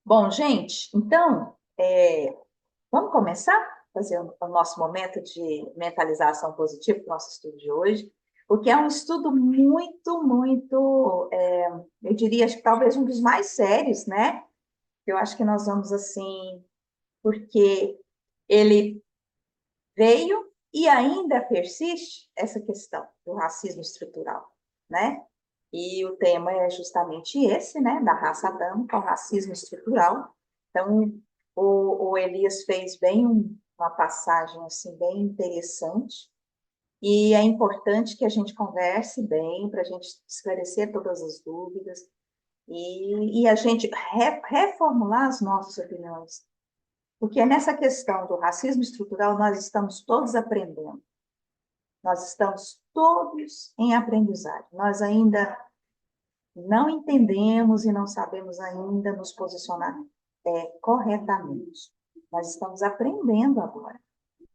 Bom, gente, então, vamos começar a fazer o nosso momento de mentalização positiva para o nosso estudo de hoje, porque é um estudo muito, eu diria, acho que talvez um dos mais sérios, né? Eu acho que nós vamos assim, porque ele veio e ainda persiste essa questão do racismo estrutural, né? E o tema é justamente esse, né, da raça adâmica, o racismo estrutural. Então, o Elias fez bem uma passagem assim bem interessante, e é importante que a gente converse bem para a gente esclarecer todas as dúvidas e a gente reformular as nossas opiniões. Porque é nessa questão do racismo estrutural nós estamos todos aprendendo, nós estamos todos em aprendizagem. Nós ainda não entendemos e não sabemos ainda nos posicionar corretamente. Nós estamos aprendendo agora,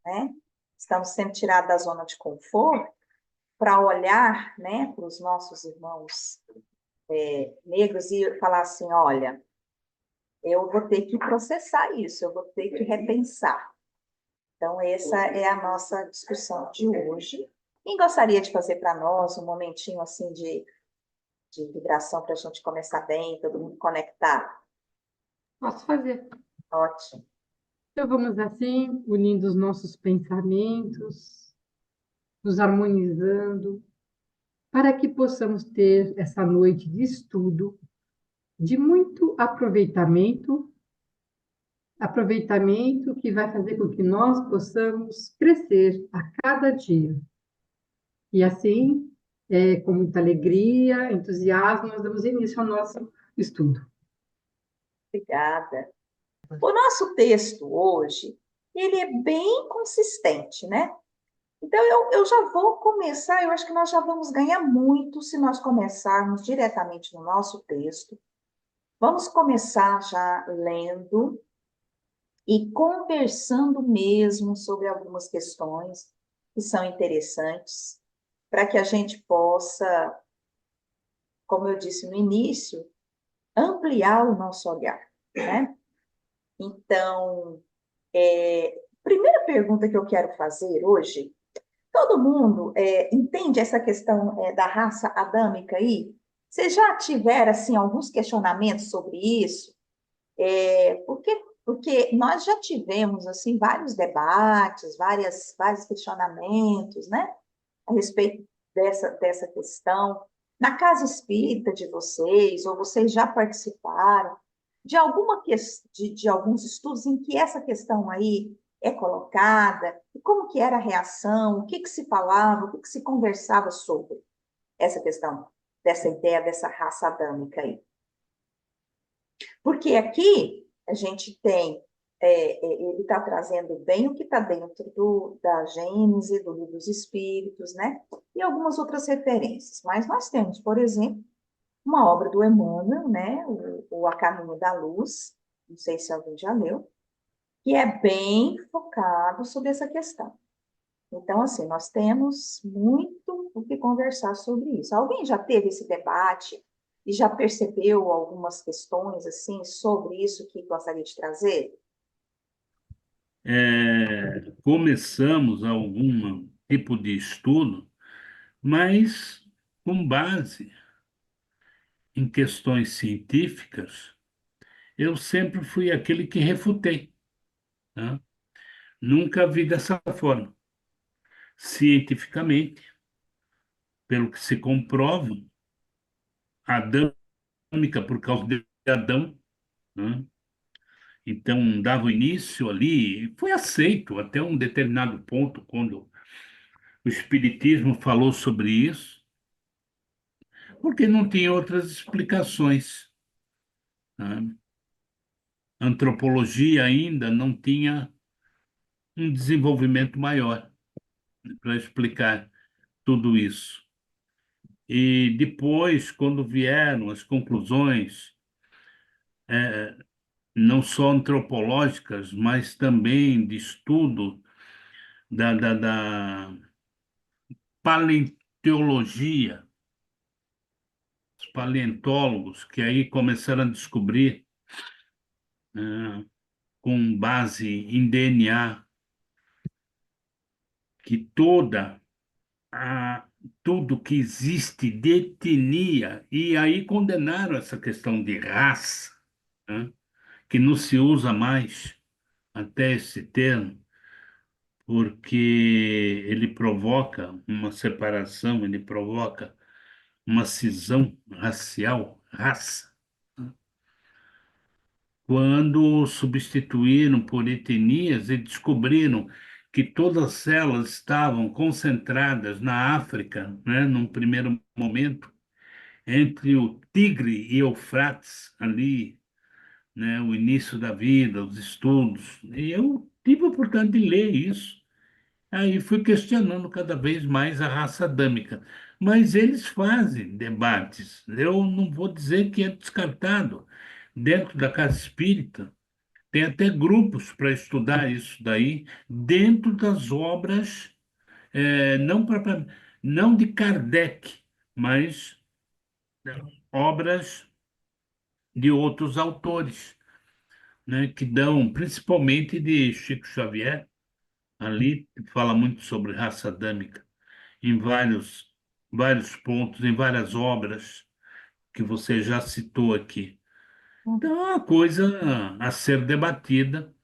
né? Estamos sendo tirados da zona de conforto para olhar, né, para os nossos irmãos negros e falar assim, olha, eu vou ter que processar isso, eu vou ter que repensar. Então, essa é a nossa discussão de hoje. Quem gostaria de fazer para nós um momentinho assim de vibração para a gente começar bem, todo mundo conectar? Posso fazer. Ótimo. Então, vamos assim, unindo os nossos pensamentos, nos harmonizando, para que possamos ter essa noite de estudo, de muito aproveitamento que vai fazer com que nós possamos crescer a cada dia. E assim, com muita alegria, entusiasmo, nós damos início ao nosso estudo. Obrigada. O nosso texto hoje, ele é bem consistente, né? Então, eu já vou começar, eu acho que nós já vamos ganhar muito se nós começarmos diretamente no nosso texto. Vamos começar já lendo e conversando mesmo sobre algumas questões que são interessantes, para que a gente possa, como eu disse no início, ampliar o nosso olhar, né? Então, primeira pergunta que eu quero fazer hoje: todo mundo entende essa questão da raça adâmica aí? Vocês já tiveram assim alguns questionamentos sobre isso? Porque nós já tivemos assim vários debates, vários questionamentos, né, a respeito dessa questão. Na casa espírita de vocês, ou vocês já participaram de de alguns estudos em que essa questão aí é colocada, e como que era a reação, o que que se falava, o que que se conversava sobre essa questão, dessa ideia dessa raça adâmica aí? Porque aqui a gente tem, ele está trazendo bem o que está dentro da Gênese, do Livro dos Espíritos, né? E algumas outras referências. Mas nós temos, por exemplo, uma obra do Emmanuel, né? O A Caminho da Luz, não sei se alguém já leu, que é bem focado sobre essa questão. Então, assim, nós temos muito o que conversar sobre isso. Alguém já teve esse debate e já percebeu algumas questões, assim, sobre isso que gostaria de trazer? Começamos algum tipo de estudo, mas com base em questões científicas, eu sempre fui aquele que refutei, né? Nunca vi dessa forma. Cientificamente, pelo que se comprova, adâmica por causa de Adão, né? Então, dava início ali, foi aceito até um determinado ponto, quando o Espiritismo falou sobre isso, porque não tinha outras explicações, né? A antropologia ainda não tinha um desenvolvimento maior para explicar tudo isso. E depois, quando vieram as conclusões, não só antropológicas, mas também de estudo da paleontologia, os paleontólogos, que aí começaram a descobrir com base em DNA, que a, tudo que existe de etnia, e aí condenaram essa questão de raça, né, que não se usa mais até esse termo, porque ele provoca uma separação, ele provoca uma cisão racial, raça. Quando substituíram por etnias e descobriram que todas elas estavam concentradas na África, né, num primeiro momento, entre o Tigre e Eufrates, ali, né, o início da vida, os estudos. E eu tive a oportunidade de ler isso. Aí fui questionando cada vez mais a raça adâmica. Mas eles fazem debates. Eu não vou dizer que é descartado. Dentro da casa espírita, tem até grupos para estudar isso daí, dentro das obras, não, não de Kardec, mas obras de outros autores, né, que dão, principalmente de Chico Xavier, ali fala muito sobre raça adâmica, em vários pontos, em várias obras que você já citou aqui. Então, é uma coisa a ser debatida,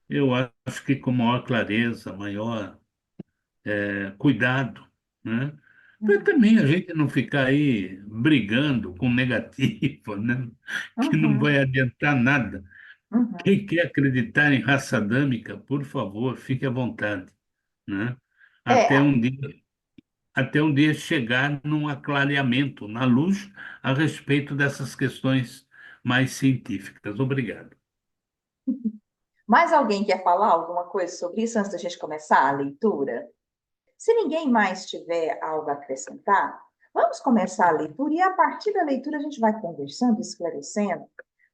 eu acho que com maior clareza, maior cuidado, né? Para Uhum, também a gente não ficar aí brigando com negativa, né? Que não vai uhum, adiantar nada. uhum. Quem quer acreditar em raça adâmica, por favor, fique à vontade, né? Até É, um dia, até um dia chegar num aclareamento, na luz, a respeito dessas questões mais científicas. Obrigado. mais alguém quer falar alguma coisa sobre isso antes da gente começar a leitura? Se ninguém mais tiver algo a acrescentar, vamos começar a leitura e a partir da leitura a gente vai conversando, esclarecendo.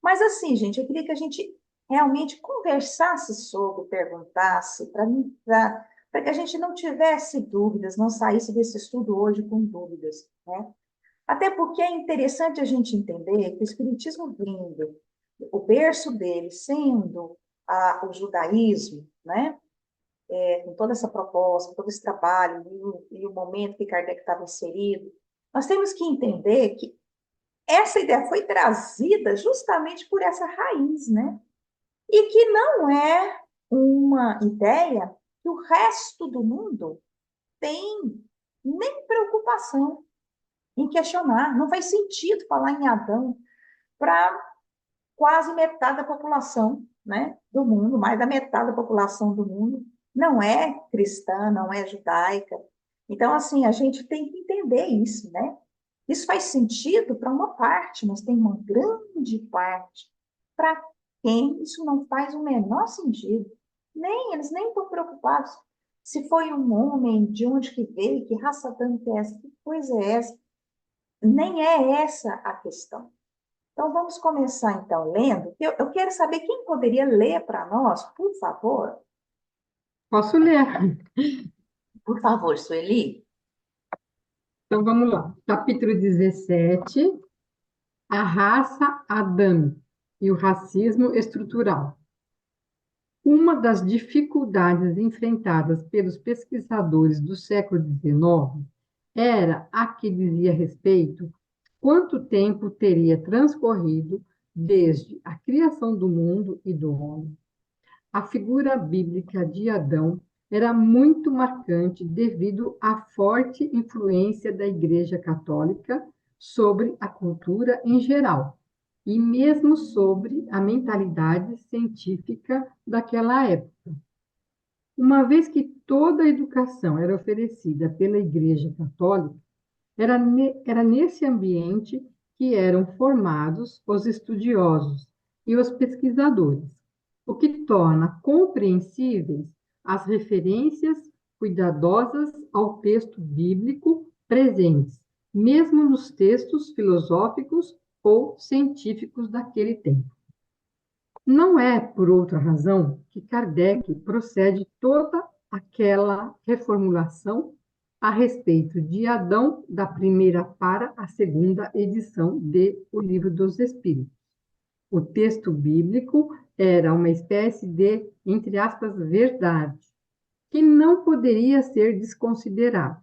Mas assim, gente, eu queria que a gente realmente conversasse sobre, perguntasse, para que a gente não tivesse dúvidas, não saísse desse estudo hoje com dúvidas, né? Até porque é interessante a gente entender que o Espiritismo vindo, o berço dele sendo o judaísmo, né? Com toda essa proposta, todo esse trabalho e o momento que Kardec estava inserido, nós temos que entender que essa ideia foi trazida justamente por essa raiz, né? E que não é uma ideia que o resto do mundo tem nem preocupação em questionar. Não faz sentido falar em Adão para quase metade da população, né, do mundo, mais da metade da população do mundo não é cristã, não é judaica. Então, assim, a gente tem que entender isso, né? Isso faz sentido para uma parte, mas tem uma grande parte para quem isso não faz o menor sentido. Eles nem estão preocupados se foi um homem, de onde que veio, que raça tanto é essa, que coisa é essa. Nem é essa a questão. Então, vamos começar, então, lendo. Eu quero saber quem poderia ler para nós, por favor. Posso ler? Por favor, Sueli. Então, vamos lá. Capítulo 17, a raça Adão e o racismo estrutural. Uma das dificuldades enfrentadas pelos pesquisadores do século XIX era a que dizia respeito quanto tempo teria transcorrido desde a criação do mundo e do homem. A figura bíblica de Adão era muito marcante devido à forte influência da Igreja Católica sobre a cultura em geral, e mesmo sobre a mentalidade científica daquela época. Uma vez que toda a educação era oferecida pela Igreja Católica, era nesse ambiente que eram formados os estudiosos e os pesquisadores, o que torna compreensíveis as referências cuidadosas ao texto bíblico presentes, mesmo nos textos filosóficos ou científicos daquele tempo. Não é por outra razão que Kardec procede toda aquela reformulação a respeito de Adão, da primeira para a segunda edição de O Livro dos Espíritos. O texto bíblico era uma espécie de, entre aspas, verdade, que não poderia ser desconsiderado.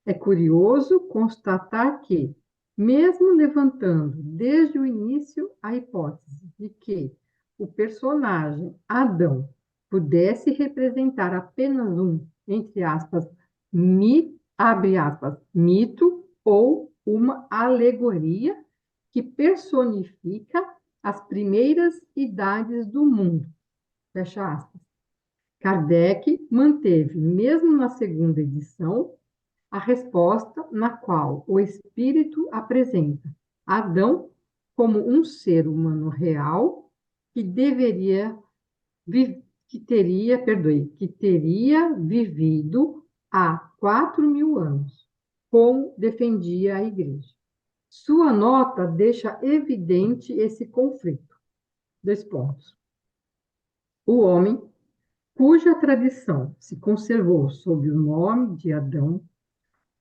É curioso constatar que, mesmo levantando desde o início a hipótese de que o personagem Adão pudesse representar apenas um, entre aspas, abre aspas, mito ou uma alegoria que personifica as primeiras idades do mundo, fecha aspas. Kardec manteve, mesmo na segunda edição, a resposta na qual o espírito apresenta Adão como um ser humano real que que teria vivido há 4.000 anos, como defendia a Igreja. Sua nota deixa evidente esse conflito. 2 pontos. O homem, cuja tradição se conservou sob o nome de Adão,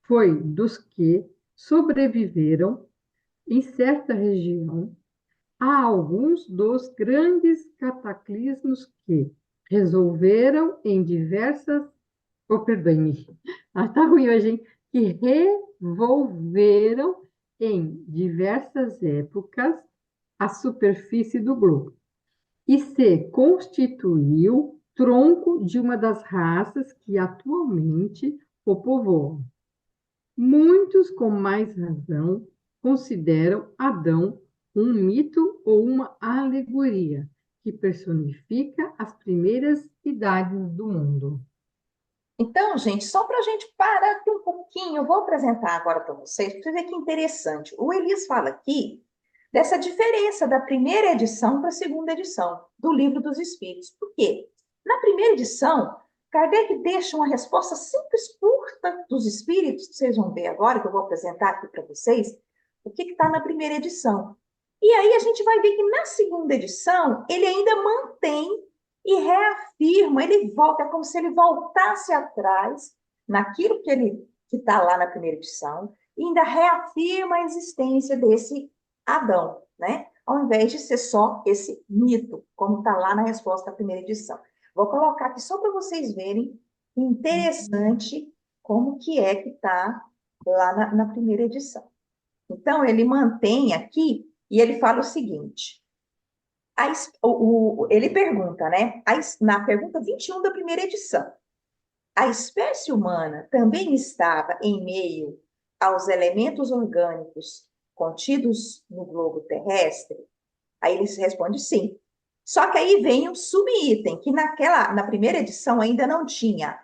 foi dos que sobreviveram em certa região a alguns dos grandes cataclismos que resolveram em diversas, perdoe-me, tá ruim hoje, hein? Que revolveram em diversas épocas a superfície do globo e se constituiu tronco de uma das raças que atualmente o povoam. Muitos, com mais razão, consideram Adão um mito ou uma alegoria que personifica as primeiras idades do mundo. Então, gente, só para a gente parar aqui um pouquinho, eu vou apresentar agora para vocês, para vocês verem que interessante. O Elias fala aqui dessa diferença da primeira edição para a segunda edição do Livro dos Espíritos. Por quê? Na primeira edição, Kardec deixa uma resposta simples, curta dos Espíritos, que vocês vão ver agora, que eu vou apresentar aqui para vocês, o que está na primeira edição. E aí a gente vai ver que na segunda edição, ele ainda mantém e reafirma, ele volta, é como se ele voltasse atrás naquilo que está lá na primeira edição, e ainda reafirma a existência desse Adão, né? Ao invés de ser só esse mito, como está lá na resposta da primeira edição. Vou colocar aqui só para vocês verem interessante como que é que está lá na primeira edição. Então, ele mantém aqui, e ele fala o seguinte, ele pergunta, né? Na pergunta 21 da primeira edição, a espécie humana também estava em meio aos elementos orgânicos contidos no globo terrestre? Aí ele responde sim. Só que aí vem um subitem, que na primeira edição ainda não tinha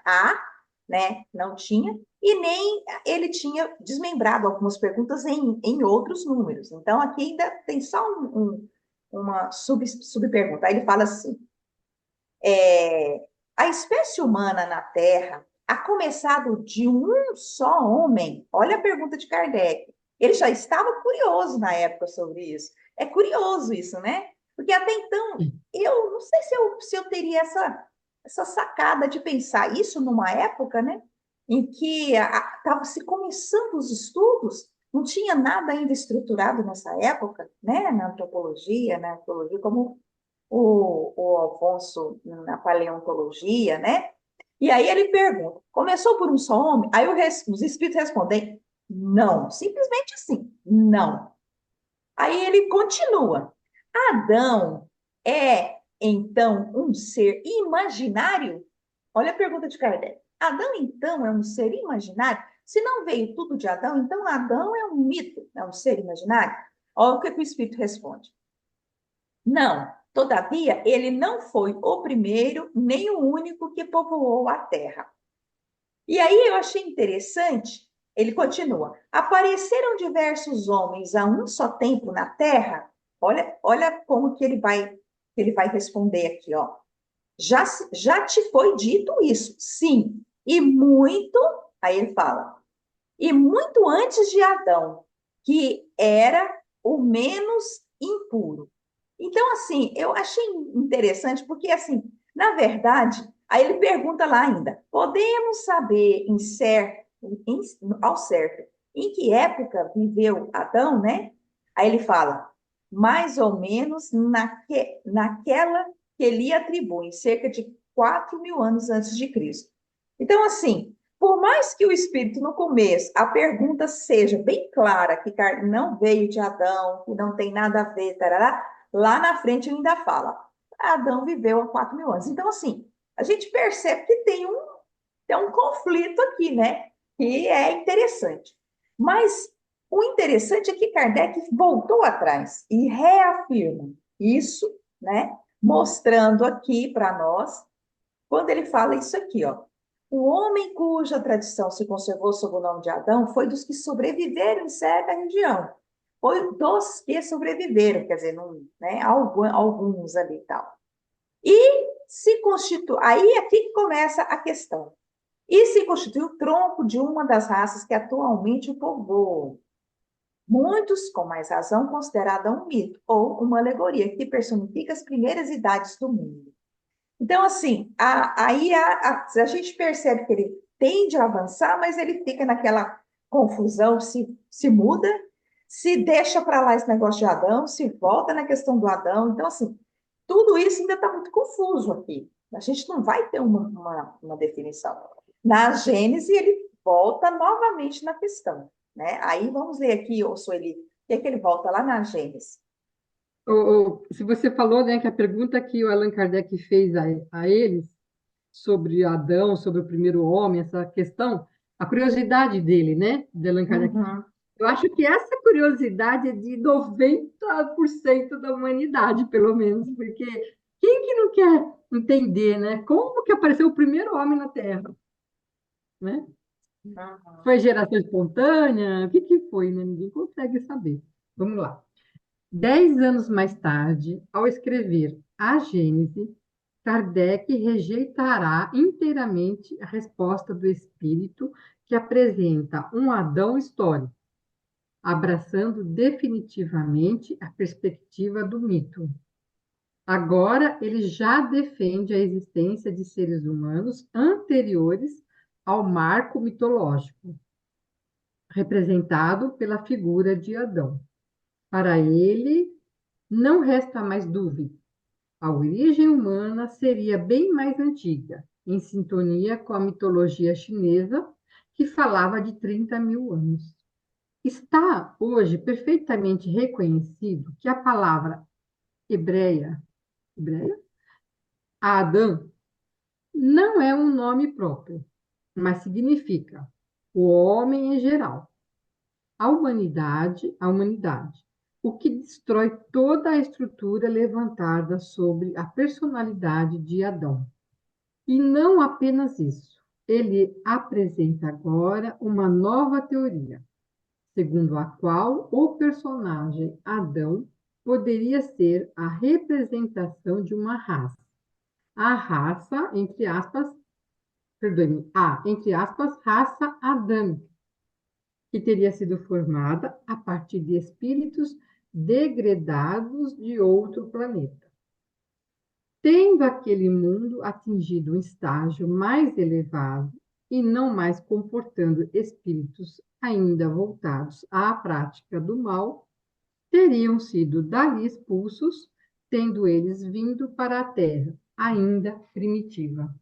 né? Não tinha, e nem ele tinha desmembrado algumas perguntas em outros números. Então, aqui ainda tem só uma subpergunta. Aí ele fala assim, a espécie humana na Terra, a começado de um só homem, olha a pergunta de Kardec, ele já estava curioso na época sobre isso. É curioso isso, né? Porque até então, eu não sei se eu teria essa sacada de pensar isso numa época, né? Em que estava se começando os estudos, não tinha nada ainda estruturado nessa época, né? Na antropologia, na arqueologia, como o Alfonso na paleontologia, né? E aí ele pergunta, começou por um só homem? Aí os espíritos respondem, não, simplesmente assim, não. Aí ele continua, Adão é, então, um ser imaginário? Olha a pergunta de Kardec. Adão, então, é um ser imaginário? Se não veio tudo de Adão, então Adão é um mito, é um ser imaginário? Olha o que o Espírito responde. Não, todavia, ele não foi o primeiro nem o único que povoou a terra. E aí eu achei interessante, ele continua, apareceram diversos homens a um só tempo na terra? Olha como que ele vai responder aqui, ó. Já te foi dito isso, sim, e muito, aí ele fala, e muito antes de Adão, que era o menos impuro. Então, assim, eu achei interessante, porque, assim, na verdade, aí ele pergunta lá ainda, podemos saber ao certo em que época viveu Adão, né? Aí ele fala, mais ou menos naquela que ele atribui, cerca de 4.000 anos antes de Cristo. Então, assim, por mais que o Espírito, no começo, a pergunta seja bem clara, que não veio de Adão, que não tem nada a ver, tarará, lá na frente ele ainda fala, Adão viveu há 4.000 anos. Então, assim, a gente percebe que tem um conflito aqui, né? Que é interessante. Mas o interessante é que Kardec voltou atrás e reafirma isso, né? Mostrando aqui para nós, quando ele fala isso aqui, ó. O homem cuja tradição se conservou sob o nome de Adão foi dos que sobreviveram em certa região. Foi dos que sobreviveram, quer dizer, não, né, alguns ali e tal. E se constitui. Aí aqui que começa a questão. E se constitui o tronco de uma das raças que atualmente o povoam. Muitos, com mais razão, considerada um mito ou uma alegoria que personifica as primeiras idades do mundo. Então, assim, aí a gente percebe que ele tende a avançar, mas ele fica naquela confusão, se muda, se deixa para lá esse negócio de Adão, se volta na questão do Adão. Então, assim, tudo isso ainda está muito confuso aqui. A gente não vai ter uma definição. Na Gênese, ele volta novamente na questão, né? Aí vamos ler aqui, ô Sueli, o que é que ele volta lá na Gênese? Se você falou, né, que a pergunta que o Allan Kardec fez a eles sobre Adão, sobre o primeiro homem, essa questão, a curiosidade dele, né, de Allan Kardec, Uhum. eu acho que essa curiosidade é de 90% da humanidade, pelo menos, porque quem que não quer entender, né, como que apareceu o primeiro homem na Terra, né? Uhum. Foi geração espontânea? O que que foi, né? Ninguém consegue saber. Vamos lá. 10 anos mais tarde, ao escrever a Gênese, Kardec rejeitará inteiramente a resposta do espírito que apresenta um Adão histórico, abraçando definitivamente a perspectiva do mito. Agora, ele já defende a existência de seres humanos anteriores ao marco mitológico, representado pela figura de Adão. Para ele, não resta mais dúvida. A origem humana seria bem mais antiga, em sintonia com a mitologia chinesa, que falava de 30.000 anos. Está hoje perfeitamente reconhecido que a palavra hebreia, Adão, não é um nome próprio, mas significa o homem em geral, a humanidade, o que destrói toda a estrutura levantada sobre a personalidade de Adão. E não apenas isso, ele apresenta agora uma nova teoria, segundo a qual o personagem Adão poderia ser a representação de uma raça. A raça, entre aspas, entre aspas, raça adâmica, que teria sido formada a partir de espíritos degredados de outro planeta. Tendo aquele mundo atingido um estágio mais elevado e não mais comportando espíritos ainda voltados à prática do mal, teriam sido dali expulsos, tendo eles vindo para a Terra, ainda primitiva.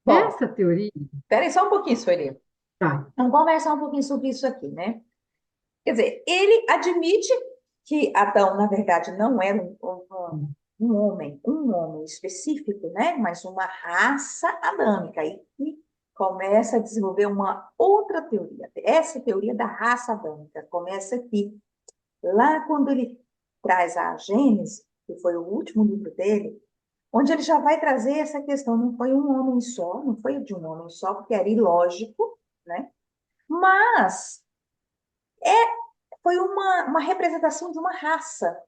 Bom, Essa teoria. espera aí só um pouquinho, Sueli. Tá. Vamos conversar um pouquinho sobre isso aqui, né? Quer dizer, ele admite que Adão, na verdade, não era um homem específico, né? Mas uma raça adâmica. Aí começa a desenvolver uma outra teoria. Essa teoria da raça adâmica começa aqui. Lá quando ele traz a Gênesis, que foi o último livro dele, onde ele já vai trazer essa questão. Não foi um homem só, não foi de um homem só, porque era ilógico, né? Mas foi uma representação de uma raça,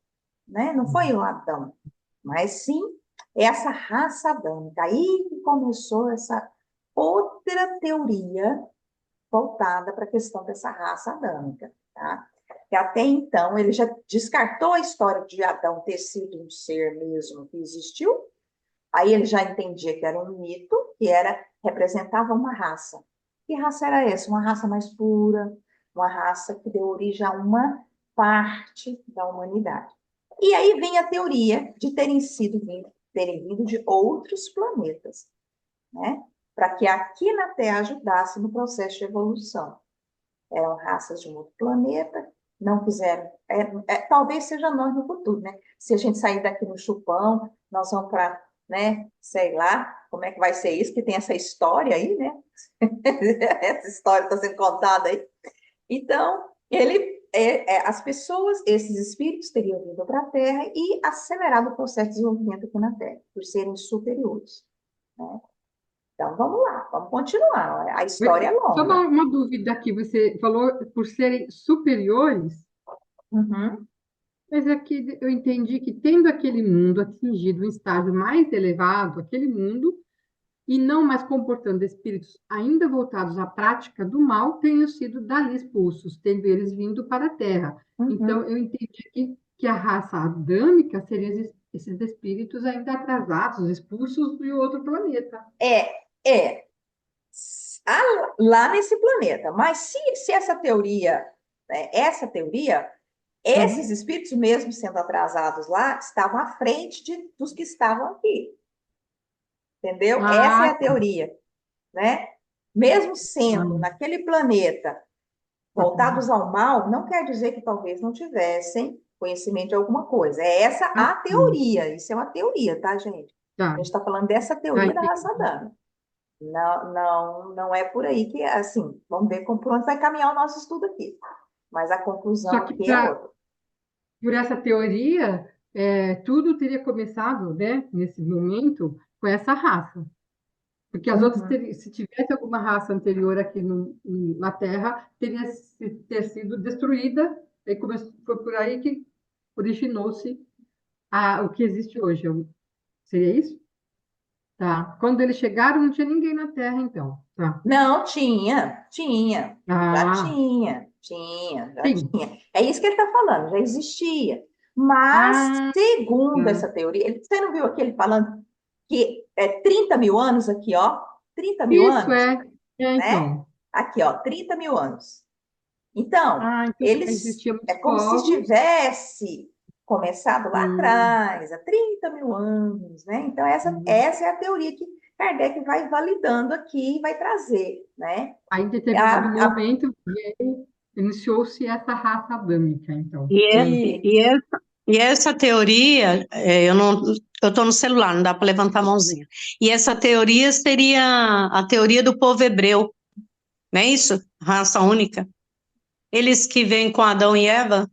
né? Não foi o Adão, mas sim essa raça adâmica. Aí que começou essa outra teoria voltada para a questão dessa raça adâmica, tá? Que até então ele já descartou a história de Adão ter sido um ser mesmo que existiu. Aí ele já entendia que era um mito, que representava uma raça. Que raça era essa? Uma raça mais pura, uma raça que deu origem a uma parte da humanidade. E aí vem a teoria de terem vindo de outros planetas, né? Para que aqui na Terra ajudasse no processo de evolução. Eram raças de um outro planeta, não quiseram. Talvez seja nós no futuro, né? Se a gente sair daqui no chupão, nós vamos para, né? Sei lá, como é que vai ser isso, que tem essa história aí, né? Essa história está sendo contada aí. Então, as pessoas, esses espíritos teriam vindo para a Terra e acelerado o processo de desenvolvimento aqui na Terra, por serem superiores, né? Então, vamos lá, vamos continuar. A história é Só longa. uma dúvida aqui, você falou por serem superiores, Uhum. mas aqui eu entendi que tendo aquele mundo atingido um estágio mais elevado, aquele mundo, e não mais comportando espíritos ainda voltados à prática do mal, tenham sido dali expulsos, tendo eles vindo para a Terra. Então, Uhum. eu entendi que a raça adâmica seria esses espíritos ainda atrasados, expulsos de outro planeta. É, é. Lá nesse planeta. Mas se essa teoria, esses Uhum. espíritos, mesmo sendo atrasados lá, estavam à frente dos que estavam aqui. Entendeu? Essa é Ah, a teoria, né? Mesmo sendo tá. naquele planeta voltados ao mal, não quer dizer que talvez não tivessem conhecimento de alguma coisa. É essa Ah, a sim. teoria. Isso é uma teoria, tá, gente? Tá, A gente está falando dessa tá, teoria da raça entendi. dana. Não, não, não é por aí que, assim, vamos ver por onde vai caminhar o nosso estudo aqui. Mas a Só conclusão que aqui é outra. por essa teoria, tudo teria começado, né, nesse momento, com essa raça. Porque as outras, Uhum. se tivesse alguma raça anterior aqui na Terra, teria ter sido destruída, e foi por aí que originou-se o que existe hoje. Seria isso? Tá. Quando eles chegaram, não tinha ninguém na Terra, então. Tá. Não, tinha, Ah, já sim. tinha. É isso que ele está falando, já existia. Mas, Ah, segundo tá. essa teoria, você não viu aqui ele falando que 30 mil anos aqui, ó, 30 mil Isso anos, né? então. Aqui, ó, 30 mil anos. Então, Ah, então eles existiam é muitos como se povos. tivesse começado lá Hum, atrás, há 30 mil anos, né? Então, hum. essa é a teoria que Kardec vai validando aqui e vai trazer, né? Aí, em determinado A, a, momento, iniciou-se essa raça adâmica, então. E, é- e, e, essa, e essa teoria, eu estou no celular, não dá para levantar a mãozinha. E essa teoria seria a teoria do povo hebreu, não é isso? Raça única. Eles que vêm com Adão e Eva.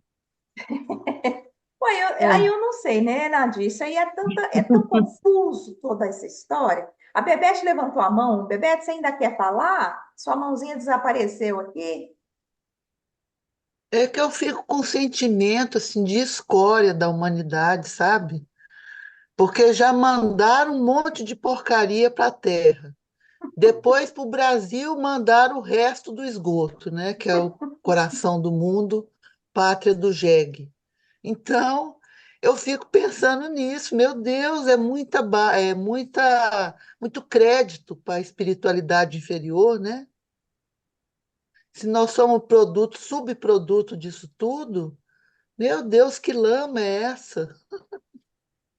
aí É. eu não sei, né, Nadia? Isso aí é tão confuso toda essa história. A Bebete levantou a mão. Bebete, você ainda quer falar? Sua mãozinha desapareceu aqui. É que eu fico com um sentimento assim de escória da humanidade, sabe? Porque já mandaram um monte de porcaria para a Terra. Depois, para o Brasil, mandaram o resto do esgoto, né? Que é o coração do mundo, pátria do jegue. Então, eu fico pensando nisso. Meu Deus, muito crédito para a espiritualidade inferior, né? Se nós somos produto, subproduto disso tudo, meu Deus, que lama é essa?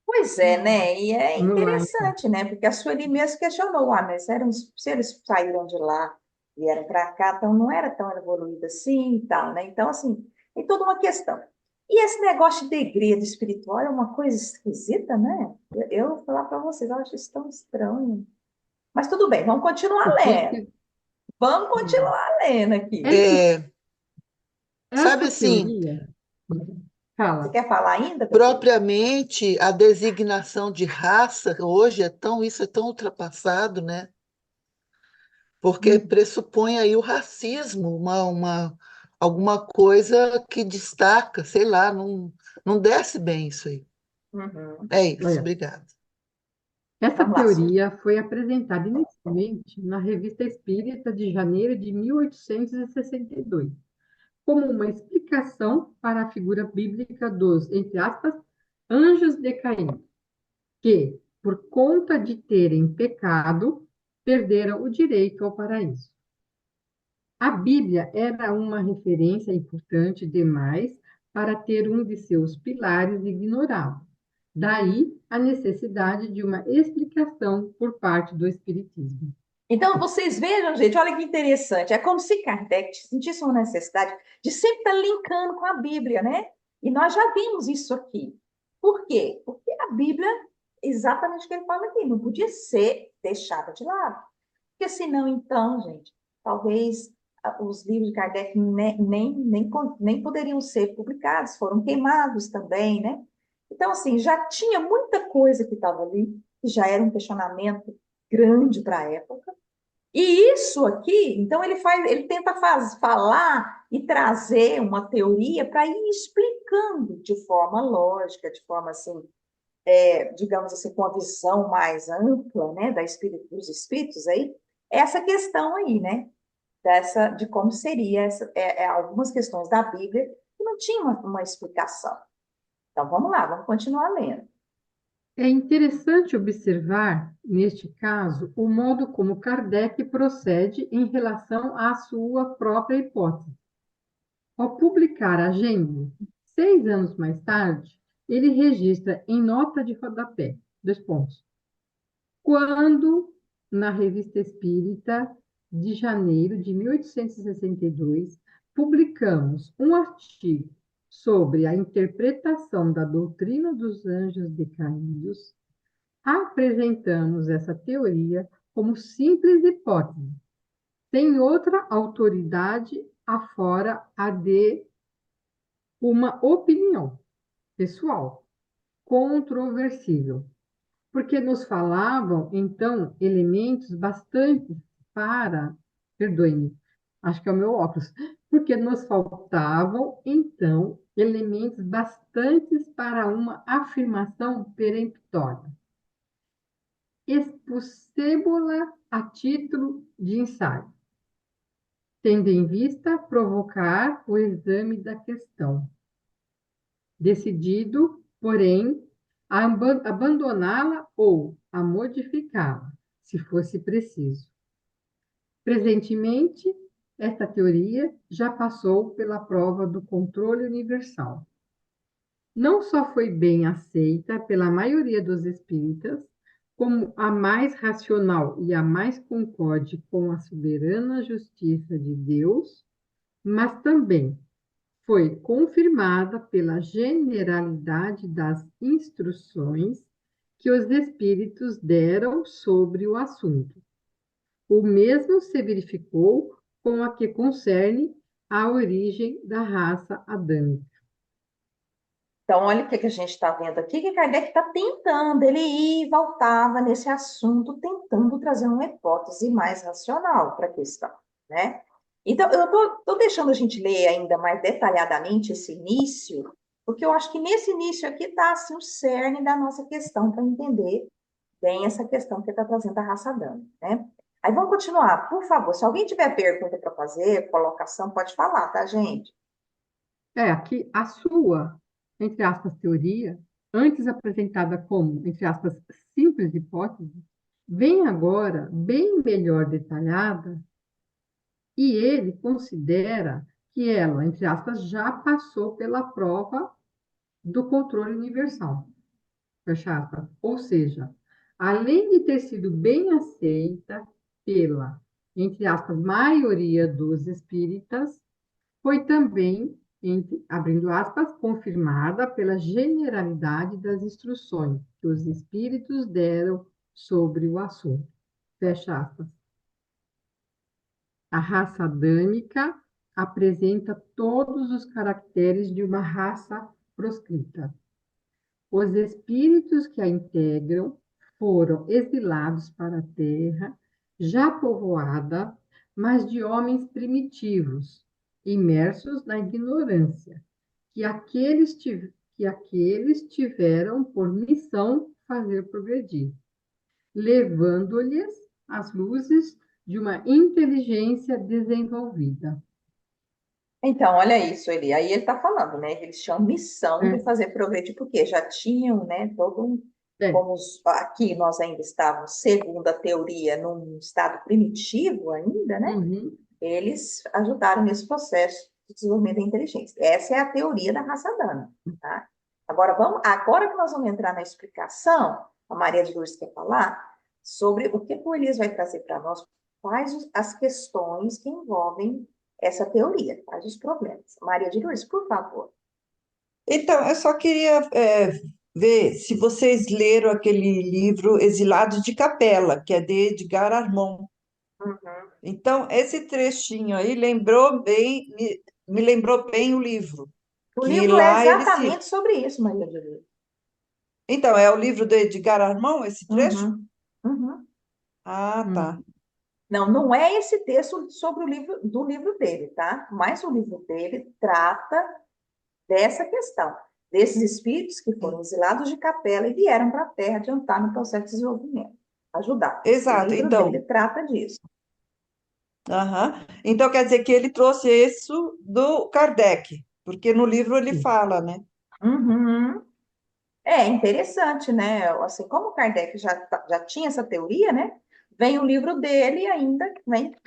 Pois é, né? E é Vamos lá, então. interessante, né? Porque a Sueli mesmo questionou, mas se eles saíram de lá e vieram para cá, então não era tão evoluído assim e tal, né? Então, assim, tem toda uma questão. E esse negócio de degredo espiritual é uma coisa esquisita, né? Eu vou falar para vocês, eu acho isso tão estranho. Mas tudo bem, vamos continuar O quanto lendo. que... Vamos continuar lendo aqui. Essa, É, sabe essa assim, teoria... Você Fala. quer falar ainda, Bebê? propriamente a designação de raça hoje isso é tão ultrapassado, né? Porque Hum. pressupõe aí o racismo, alguma coisa que destaca, sei lá, não desce bem isso aí. Uhum. É isso, Olha, obrigada. essa Vamos lá, Sueli. teoria foi apresentada inicialmente na Revista Espírita de janeiro de 1862, como uma explicação para a figura bíblica dos, entre aspas, anjos decaídos, que, por conta de terem pecado, perderam o direito ao paraíso. A Bíblia era uma referência importante demais para ter um de seus pilares ignorado. Daí a necessidade de uma explicação por parte do Espiritismo. Então, vocês vejam, gente, olha que interessante. É como se Kardec sentisse uma necessidade de sempre estar linkando com a Bíblia, né? E nós já vimos isso aqui. Por quê? Porque a Bíblia, exatamente o que ele fala aqui, não podia ser deixada de lado. Porque senão, então, gente, talvez os livros de Kardec nem poderiam ser publicados, foram queimados também, né? Então, assim, já tinha muita coisa que estava ali, que já era um questionamento grande para a época. E isso aqui, então ele tenta falar e trazer uma teoria para ir explicando de forma lógica, de forma assim, digamos assim, com a visão mais ampla, né, dos espíritos aí, essa questão aí, né, de como seria algumas questões da Bíblia que não tinha uma explicação. Então, vamos lá, vamos continuar lendo. É interessante observar, neste caso, o modo como Kardec procede em relação à sua própria hipótese. Ao publicar a Gênesis, 6 anos mais tarde, ele registra em nota de rodapé, 2 pontos, quando, na Revista Espírita de janeiro de 1862, publicamos um artigo sobre a interpretação da doutrina dos anjos decaídos, apresentamos essa teoria como simples hipótese, sem outra autoridade afora a de uma opinião pessoal, controversível, porque nos falavam, então, elementos bastante para, perdoe-me, acho que é o meu óculos, porque nos faltavam, então, elementos bastantes para uma afirmação peremptória. Expusemo-la a título de ensaio, tendo em vista provocar o exame da questão. Decidido, porém, a abandoná-la ou a modificá-la, se fosse preciso. Presentemente, esta teoria já passou pela prova do controle universal. Não só foi bem aceita pela maioria dos espíritas, como a mais racional e a mais concorde com a soberana justiça de Deus, mas também foi confirmada pela generalidade das instruções que os espíritos deram sobre o assunto. O mesmo se verificou com a que concerne a origem da raça adâmica. Então, olha o que a gente está vendo aqui, que Kardec está tentando, ele ia e voltava nesse assunto, tentando trazer uma hipótese mais racional para a questão, né? Então, eu estou deixando a gente ler ainda mais detalhadamente esse início, porque eu acho que nesse início aqui está assim, o cerne da nossa questão, para entender bem essa questão que está trazendo a raça dano, né? Aí vamos continuar, por favor. Se alguém tiver pergunta para fazer, colocação, pode falar, tá, gente? Aqui a sua, entre aspas, teoria, antes apresentada como, entre aspas, simples hipótese, vem agora bem melhor detalhada e ele considera que ela, entre aspas, já passou pela prova do controle universal. Fecha aspas. Ou seja, além de ter sido bem aceita pela, entre aspas, maioria dos espíritas, foi também, abrindo aspas, confirmada pela generalidade das instruções que os espíritos deram sobre o assunto. Fecha aspas. A raça adâmica apresenta todos os caracteres de uma raça proscrita. Os espíritos que a integram foram exilados para a terra, já povoada, mas de homens primitivos, imersos na ignorância, que aqueles tiveram por missão fazer progredir, levando-lhes as luzes de uma inteligência desenvolvida. Então, olha isso, Eli. Aí ele está falando, né? Que eles tinham missão de fazer progredir, porque já tinham, né? Como aqui nós ainda estávamos, segundo a teoria, num estado primitivo ainda, né? Uhum. Eles ajudaram nesse processo de desenvolvimento da inteligência. Essa é a teoria da raça dana, tá? Agora que nós vamos entrar na explicação, a Maria de Lourdes quer falar sobre o que o Elias vai trazer para nós, quais as questões que envolvem essa teoria, quais os problemas. Maria de Lourdes, por favor. Então, eu só queria ver se vocês leram aquele livro Exilados de Capela, que é de Edgar Armand. Uhum. Então, esse trechinho aí lembrou bem, me lembrou bem o livro. O Que livro é lá ele se. exatamente sobre isso, Maria de Lourdes. Então, é o livro do Edgar Armand, esse trecho? Uhum. Uhum. Ah, tá. Não, não é esse texto sobre do livro dele, tá? Mas o livro dele trata dessa questão, desses espíritos que foram exilados de Capela e vieram para a Terra adiantar no processo de desenvolvimento, ajudar. O Exato. livro Então, dele trata disso. então quer dizer que ele trouxe isso do Kardec, porque no livro ele fala, né? Uhum. É interessante, né? Assim, como Kardec já tinha essa teoria, né? Vem o livro dele e ainda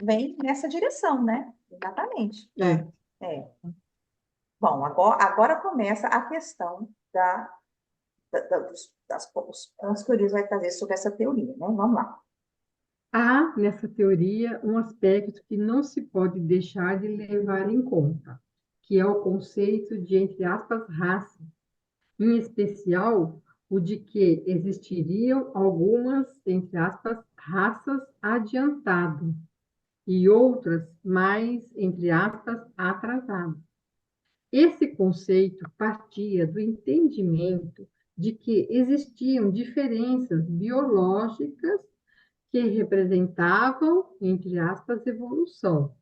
vem nessa direção, né? Exatamente. É. É. Bom, agora começa a questão dos pontos que o Elias vai trazer sobre essa teoria, né? Vamos lá. Há nessa teoria um aspecto que não se pode deixar de levar em conta, que é o conceito de, entre aspas, raça, em especial o de que existiriam algumas, entre aspas, raças adiantadas e outras mais, entre aspas, atrasadas. Esse conceito partia do entendimento de que existiam diferenças biológicas que representavam, entre aspas, evolução,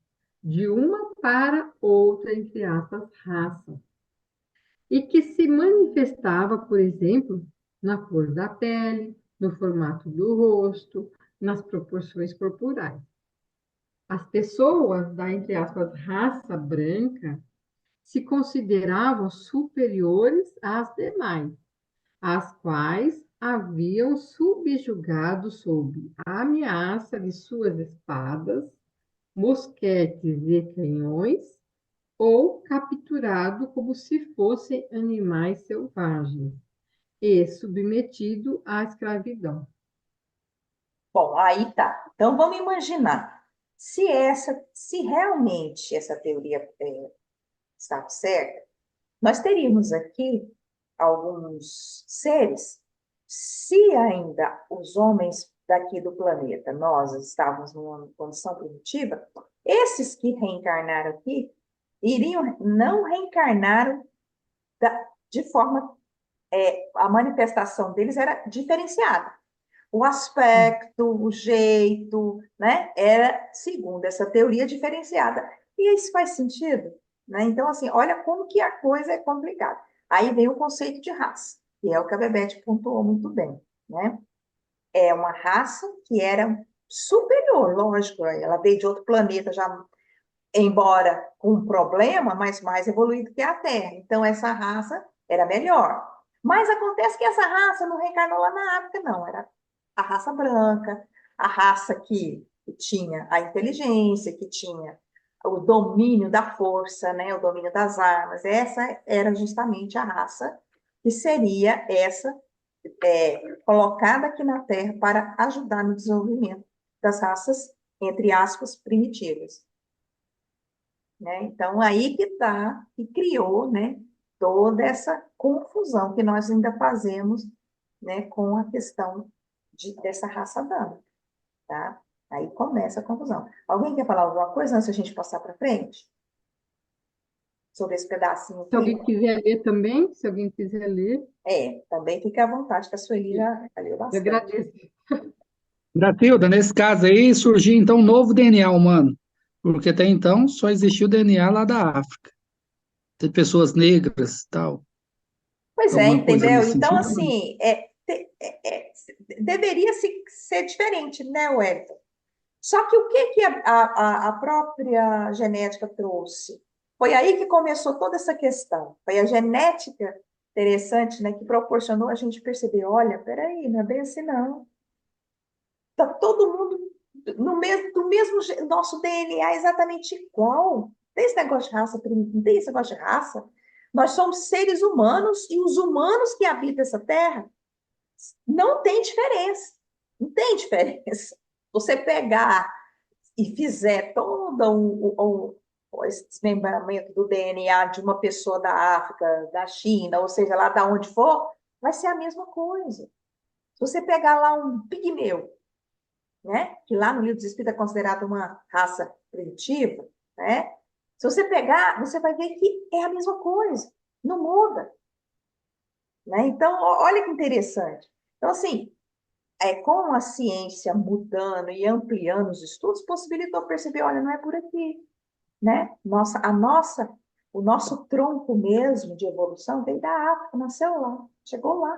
de uma para outra, entre aspas, raça, e que se manifestava, por exemplo, na cor da pele, no formato do rosto, nas proporções corporais. As pessoas da, entre aspas, raça branca se consideravam superiores às demais, as quais haviam subjugado sob a ameaça de suas espadas, mosquetes e canhões, ou capturado como se fossem animais selvagens e submetido à escravidão. Bom, aí tá. Então vamos imaginar se realmente essa teoria está certa, nós teríamos aqui alguns seres, se ainda os homens daqui do planeta, nós estávamos numa condição primitiva, esses que reencarnaram aqui não reencarnaram de forma, a manifestação deles era diferenciada. O aspecto, o jeito, né, era, segundo essa teoria, diferenciada. E isso faz sentido, né? Então, assim, olha como que a coisa é complicada. Aí vem o conceito de raça, que é o que a Bebete pontuou muito bem, né? É uma raça que era superior, lógico, ela veio de outro planeta já, embora com um problema, mas mais evoluído que a Terra. Então, essa raça era melhor. Mas acontece que essa raça não reencarnou lá na África, não. Era a raça branca, a raça que tinha a inteligência, que tinha o domínio da força, né, o domínio das armas. Essa era justamente a raça que seria essa colocada aqui na Terra para ajudar no desenvolvimento das raças, entre aspas, primitivas. Né? Então, aí que está, que criou, né, toda essa confusão que nós ainda fazemos, né, com a questão dessa raça dana, tá? Aí começa a confusão. Alguém quer falar alguma coisa antes da gente passar para frente? Sobre esse pedacinho Se aqui? alguém quiser ler também, se alguém quiser ler, Também fica à vontade, que a Sueli já leu eu bastante. agradeço. Bratilda, nesse caso aí, surgiu então um novo DNA humano, porque até então só existia o DNA lá da África, de pessoas negras e tal, Pois é, alguma coisa entendeu? nesse Então, sentido. assim, deveria ser diferente, né, Wellington? Só que o que a própria genética trouxe? Foi aí que começou toda essa questão. Foi a genética interessante, né, que proporcionou a gente perceber, olha, peraí, não é bem assim, não. Está todo mundo do mesmo nosso DNA exatamente igual. tem esse negócio de raça primitiva, não tem esse negócio de raça. Nós somos seres humanos e os humanos que habitam essa terra não tem diferença. Não tem diferença. Você pegar e fizer todo esse desmembramento do DNA de uma pessoa da África, da China, ou seja, lá da onde for, vai ser a mesma coisa. Se você pegar lá um pigmeu, né, que lá no Livro dos Espíritos é considerado uma raça primitiva, né? Se você pegar, você vai ver que é a mesma coisa, não muda, né? Então, olha que interessante. Então, assim, com a ciência mudando e ampliando os estudos, possibilitou perceber, olha, não é por aqui, né? O nosso tronco mesmo de evolução veio da África, nasceu lá, chegou lá,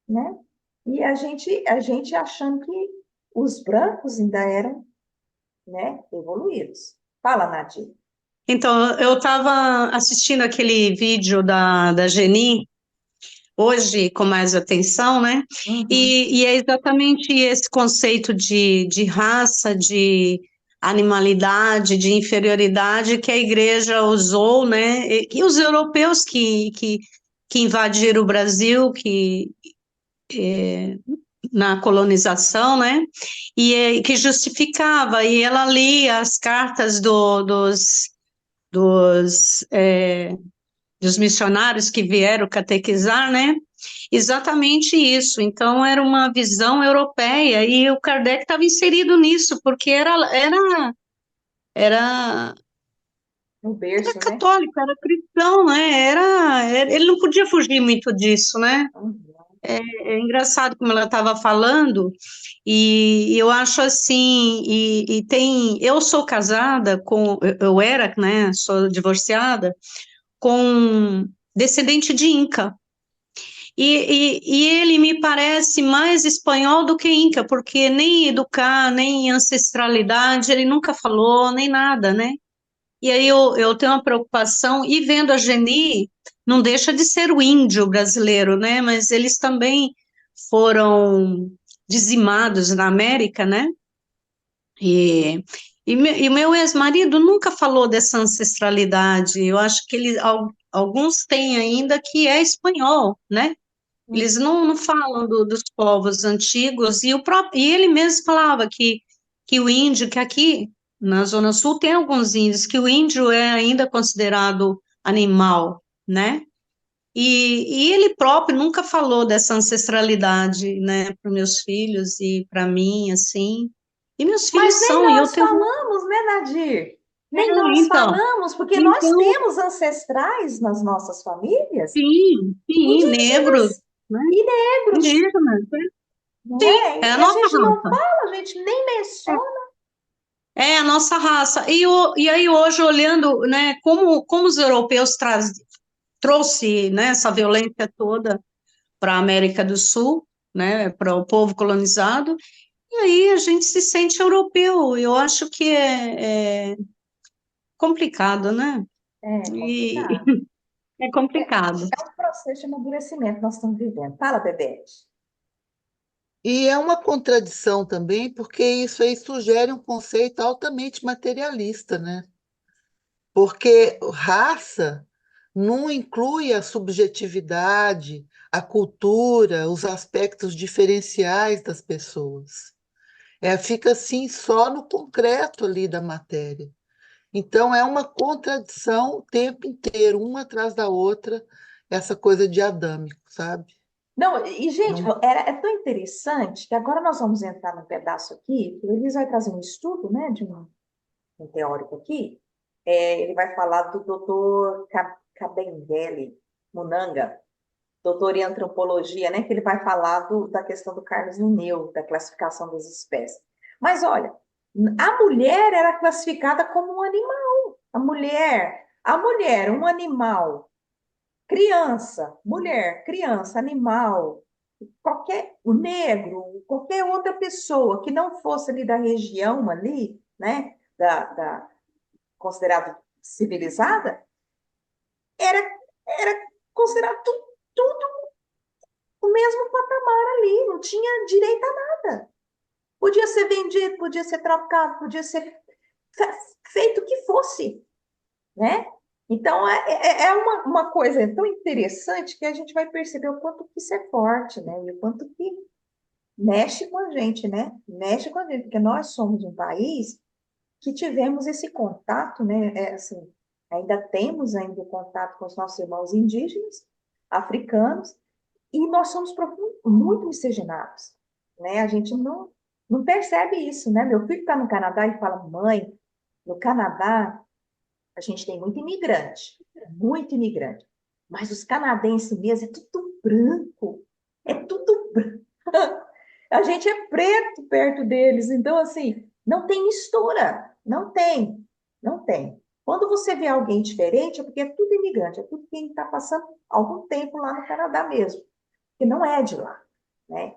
né? E a gente achando que os brancos ainda eram, né, evoluídos. Fala, Nadir. Então, eu estava assistindo aquele vídeo da Geni, hoje com mais atenção, né? Uhum. E é exatamente esse conceito de raça, de animalidade, de inferioridade que a igreja usou, né? E os europeus que invadiram o Brasil, na colonização, né? E que justificava, e ela lia as cartas dos missionários que vieram catequizar, né? Exatamente isso. Então, era uma visão europeia, e o Kardec estava inserido nisso, porque era No berço, né? católico, era cristão, né? Ele não podia fugir muito disso, né? Uhum. É engraçado como ela estava falando, e eu acho assim, eu sou casada eu era, né? Sou divorciada, com descendente de Inca. E ele me parece mais espanhol do que Inca, porque nem educar, nem ancestralidade, ele nunca falou, nem nada, né? E aí eu tenho uma preocupação, e vendo a Geni, não deixa de ser o índio brasileiro, né? Mas eles também foram dizimados na América, né? E meu ex-marido nunca falou dessa ancestralidade. Eu acho que alguns têm ainda que é espanhol, né? Eles não falam dos povos antigos, e ele mesmo falava que o índio, que aqui na Zona Sul tem alguns índios, que o índio é ainda considerado animal, né? E ele próprio nunca falou dessa ancestralidade, né, para meus filhos e para mim, assim. E meus Mas filhos nem são, e eu nós tenho. falamos, né, Nadir? Nem nós Então, falamos, porque nós então, temos ancestrais nas nossas famílias sim, negros, indígenas né? e negros, Indígenas, né? é a E a nossa gente não raça. fala, a gente nem menciona. É a nossa raça. E aí hoje olhando, né, como os europeus trouxe, né, essa violência toda para a América do Sul, né, para o povo colonizado, e aí a gente se sente europeu. Eu acho que é complicado, né? É E complicado. é complicado. É um processo de amadurecimento que nós estamos vivendo. Fala, Bebete. E é uma contradição também, porque isso aí sugere um conceito altamente materialista, né? Porque raça não inclui a subjetividade, a cultura, os aspectos diferenciais das pessoas. Fica assim só no concreto ali da matéria. Então é uma contradição o tempo inteiro, uma atrás da outra, essa coisa de adâmico, sabe? Não, e, É gente, um- é tão interessante que agora nós vamos entrar num pedaço aqui, que o Luiz vai trazer um estudo, né, de um teórico aqui. Ele vai falar do doutor Kabengele Munanga, doutor em antropologia, né, que ele vai falar da questão do Carlos Linneu, da classificação das espécies. Mas olha, a mulher era classificada como um animal. A mulher, um animal, criança, mulher, criança, animal, o negro, qualquer outra pessoa que não fosse ali da região ali, né, considerado civilizada, era, era considerado tudo o mesmo patamar ali, não tinha direito a nada. Podia ser vendido, podia ser trocado, podia ser feito o que fosse. né? Então, é uma coisa tão interessante que a gente vai perceber o quanto que isso é forte, né? E o quanto que mexe com a gente, né? Mexe com a gente, porque nós somos um país que tivemos esse contato, né? Assim, ainda temos ainda o contato com os nossos irmãos indígenas, africanos, e nós somos muito miscigenados, né? A gente não percebe isso, né? Meu filho está no Canadá e fala, mãe, no Canadá a gente tem muito imigrante, mas os canadenses mesmo é tudo branco, é tudo branco. A gente é preto perto deles, então assim, não tem mistura, não tem. Quando você vê alguém diferente, é porque é tudo imigrante, é tudo quem está passando algum tempo lá no Canadá mesmo, que não é de lá, né?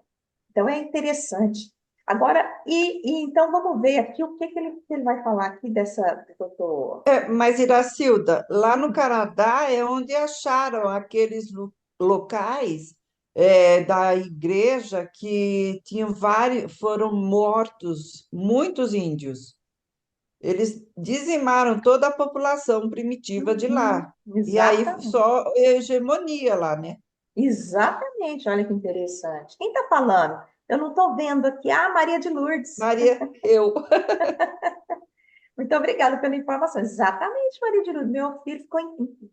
Então é interessante. Agora, então vamos ver aqui o que ele vai falar aqui dessa que eu tô. Mas, Iracilda, lá no Canadá é onde acharam aqueles locais da igreja que tinham vários, foram mortos muitos índios. Eles dizimaram toda a população primitiva de Uhum, lá. E aí exatamente. só hegemonia lá, né? Exatamente, olha que interessante. Quem está falando? Eu não estou vendo aqui. Ah, Maria de Lourdes. Maria, eu. Muito obrigada pela informação. Exatamente, Maria de Lourdes. Meu filho ficou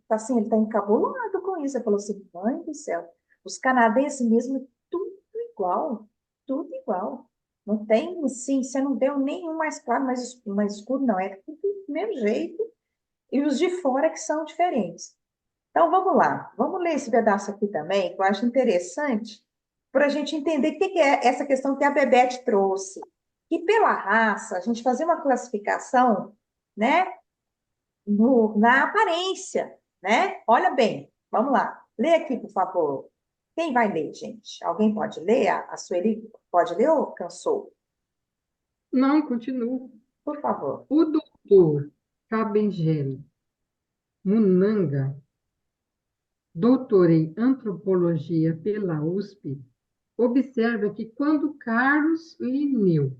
assim, ele está encabulado com isso. Ele falou assim, mãe do céu, os canadenses mesmo, igual, tudo igual. Não tem, sim, você não deu nenhum mais claro, mais escuro, não. É tudo do mesmo jeito. E os de fora que são diferentes. Então, vamos lá. Vamos ler esse pedaço aqui também, que eu acho interessante, para a gente entender o que é essa questão que a Bebete trouxe. Que pela raça, a gente fazer uma classificação, né, na aparência, né? Olha bem, vamos lá. Lê aqui, por favor. Quem vai ler, gente? Alguém pode ler? A Sueli pode ler ou cansou? Não, continuo. Por favor. O doutor Kabengele Munanga, doutor em antropologia pela USP, observa que quando Carlos Linneu,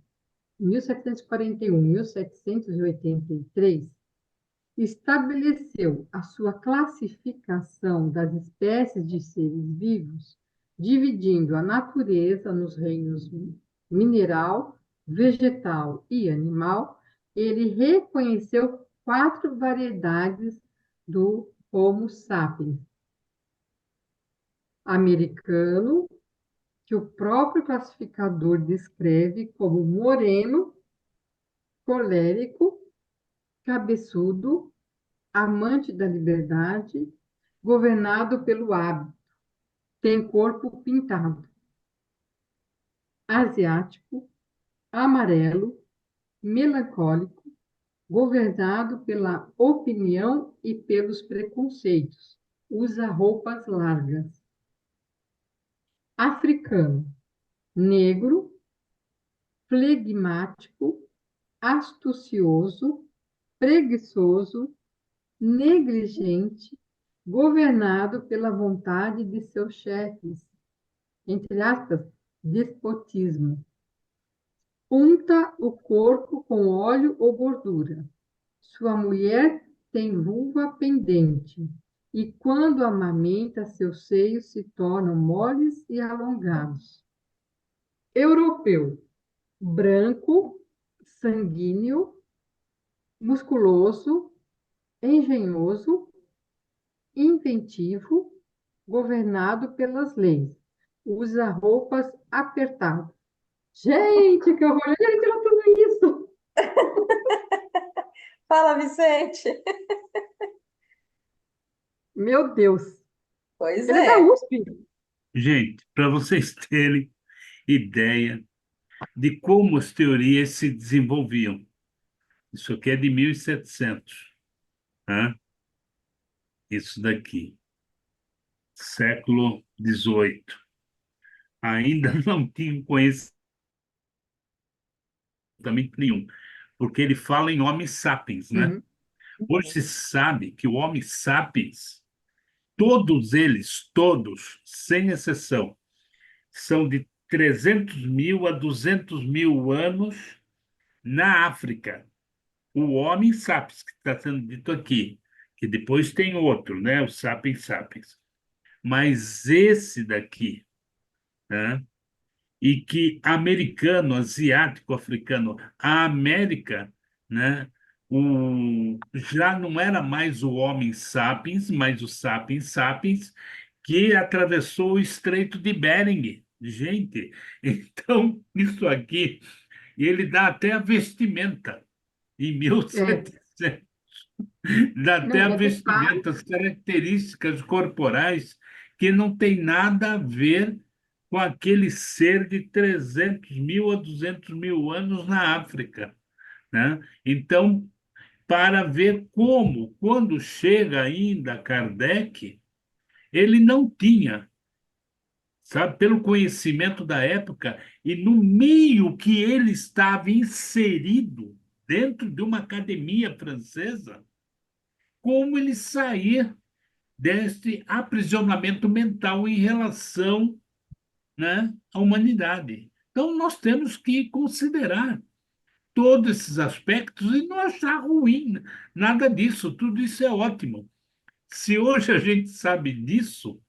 em 1741-1783, estabeleceu a sua classificação das espécies de seres vivos, dividindo a natureza nos reinos mineral, vegetal e animal, ele reconheceu 4 variedades do Homo sapiens: americano, que o próprio classificador descreve como moreno, colérico, cabeçudo, amante da liberdade, governado pelo hábito, tem corpo pintado. Asiático, amarelo, melancólico, governado pela opinião e pelos preconceitos. Usa roupas largas. Africano, negro, flegmático, astucioso, preguiçoso, negligente, governado pela vontade de seus chefes, entre aspas, despotismo. Unta o corpo com óleo ou gordura. Sua mulher tem vulva pendente, e quando amamenta, seus seios se tornam moles e alongados. Europeu, branco, sanguíneo, musculoso, engenhoso, inventivo, governado pelas leis. Usa roupas apertadas. Gente, que horror! Onde ele tirou tudo isso? Fala, Vicente. Meu Deus! Pois Ele é da é. USP. Gente, para vocês terem ideia de como as teorias se desenvolviam. Isso aqui é de 1700, né? Isso daqui, século XVIII. Ainda não tinha conhecimento nenhum, porque ele fala em Homo sapiens, né? Uhum. Hoje se sabe que o Homo sapiens, todos eles, todos, sem exceção, são de 300 mil a 200 mil anos na África. O Homo sapiens, que está sendo dito aqui, que depois tem outro, né? O Sapiens Sapiens. Mas esse daqui, né? E que americano, asiático, africano, a América, né? Já não era mais o Homem Sapiens, mas o Sapiens Sapiens, que atravessou o Estreito de Bering. Gente, então isso aqui, e ele dá até a vestimenta em É, 1700, dá até não, a e é detalhe, vestimenta, as características corporais que não tem nada a ver com aquele ser de 300 mil a 200 mil anos na África, né? Então, para ver como, quando chega ainda Kardec, ele não tinha, sabe, pelo conhecimento da época e no meio que ele estava inserido, dentro de uma academia francesa, como ele sair deste aprisionamento mental em relação, né, à humanidade. Então, nós temos que considerar todos esses aspectos e não achar ruim nada disso, tudo isso é ótimo. Se hoje a gente sabe disso,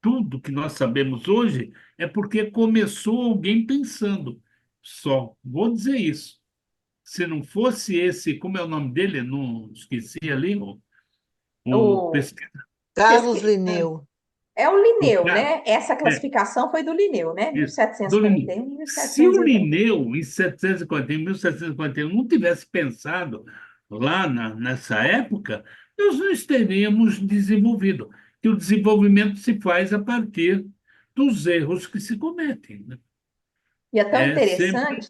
tudo que nós sabemos hoje é porque começou alguém pensando. Só vou dizer isso. Se não fosse esse, como é o nome dele? Não esqueci ali, o O, pesquisador. Carlos Linneu. É o Linneu, né? Essa classificação foi do Linneu, né? Isso, do Linneu. 1741 e Se o 1781. Linneu, em 741, 1741, não tivesse pensado lá nessa época, nós não teríamos desenvolvido. Que o desenvolvimento se faz a partir dos erros que se cometem, né? E é tão É sempre. interessante.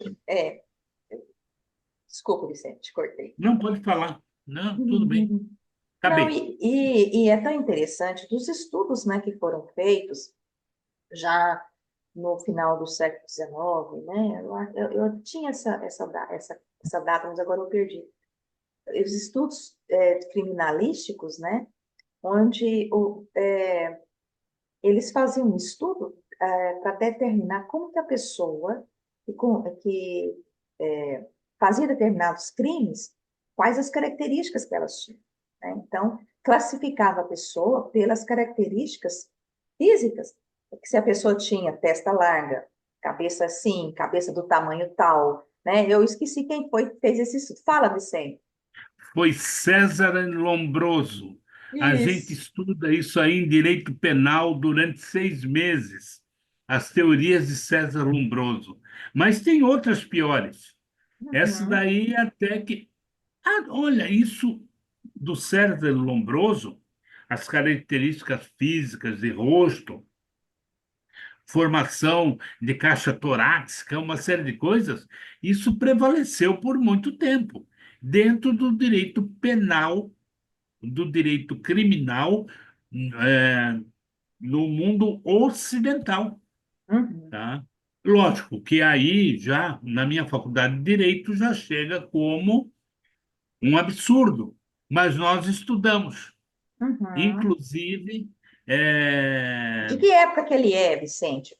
Desculpa, Vicente, te cortei. Não pode falar. Não, tudo bem. Não, Acabei. e é tão interessante dos estudos, né, que foram feitos já no final do século XIX, né? Eu tinha essa data, mas agora eu perdi. Os estudos criminalísticos, né? Onde eles faziam um estudo para determinar como que a pessoa que fazia determinados crimes, quais as características que elas tinham, né? Então, classificava a pessoa pelas características físicas, se a pessoa tinha testa larga, cabeça assim, cabeça do tamanho tal, né? Eu esqueci quem foi que fez esse estudo. Fala, Vicente. Foi César Lombroso. A gente Isso. estuda isso aí em direito penal durante 6 meses, as teorias de César Lombroso. Mas tem outras piores. Essa Uhum, daí até que. Ah, olha, isso do César Lombroso, as características físicas de rosto, formação de caixa torácica, uma série de coisas, isso prevaleceu por muito tempo, dentro do direito penal, do direito criminal, é, no mundo ocidental, uhum, tá? Lógico que aí já, na minha faculdade de Direito, já chega como um absurdo, mas nós estudamos. uhum. Inclusive, De que época que ele é, Vicente?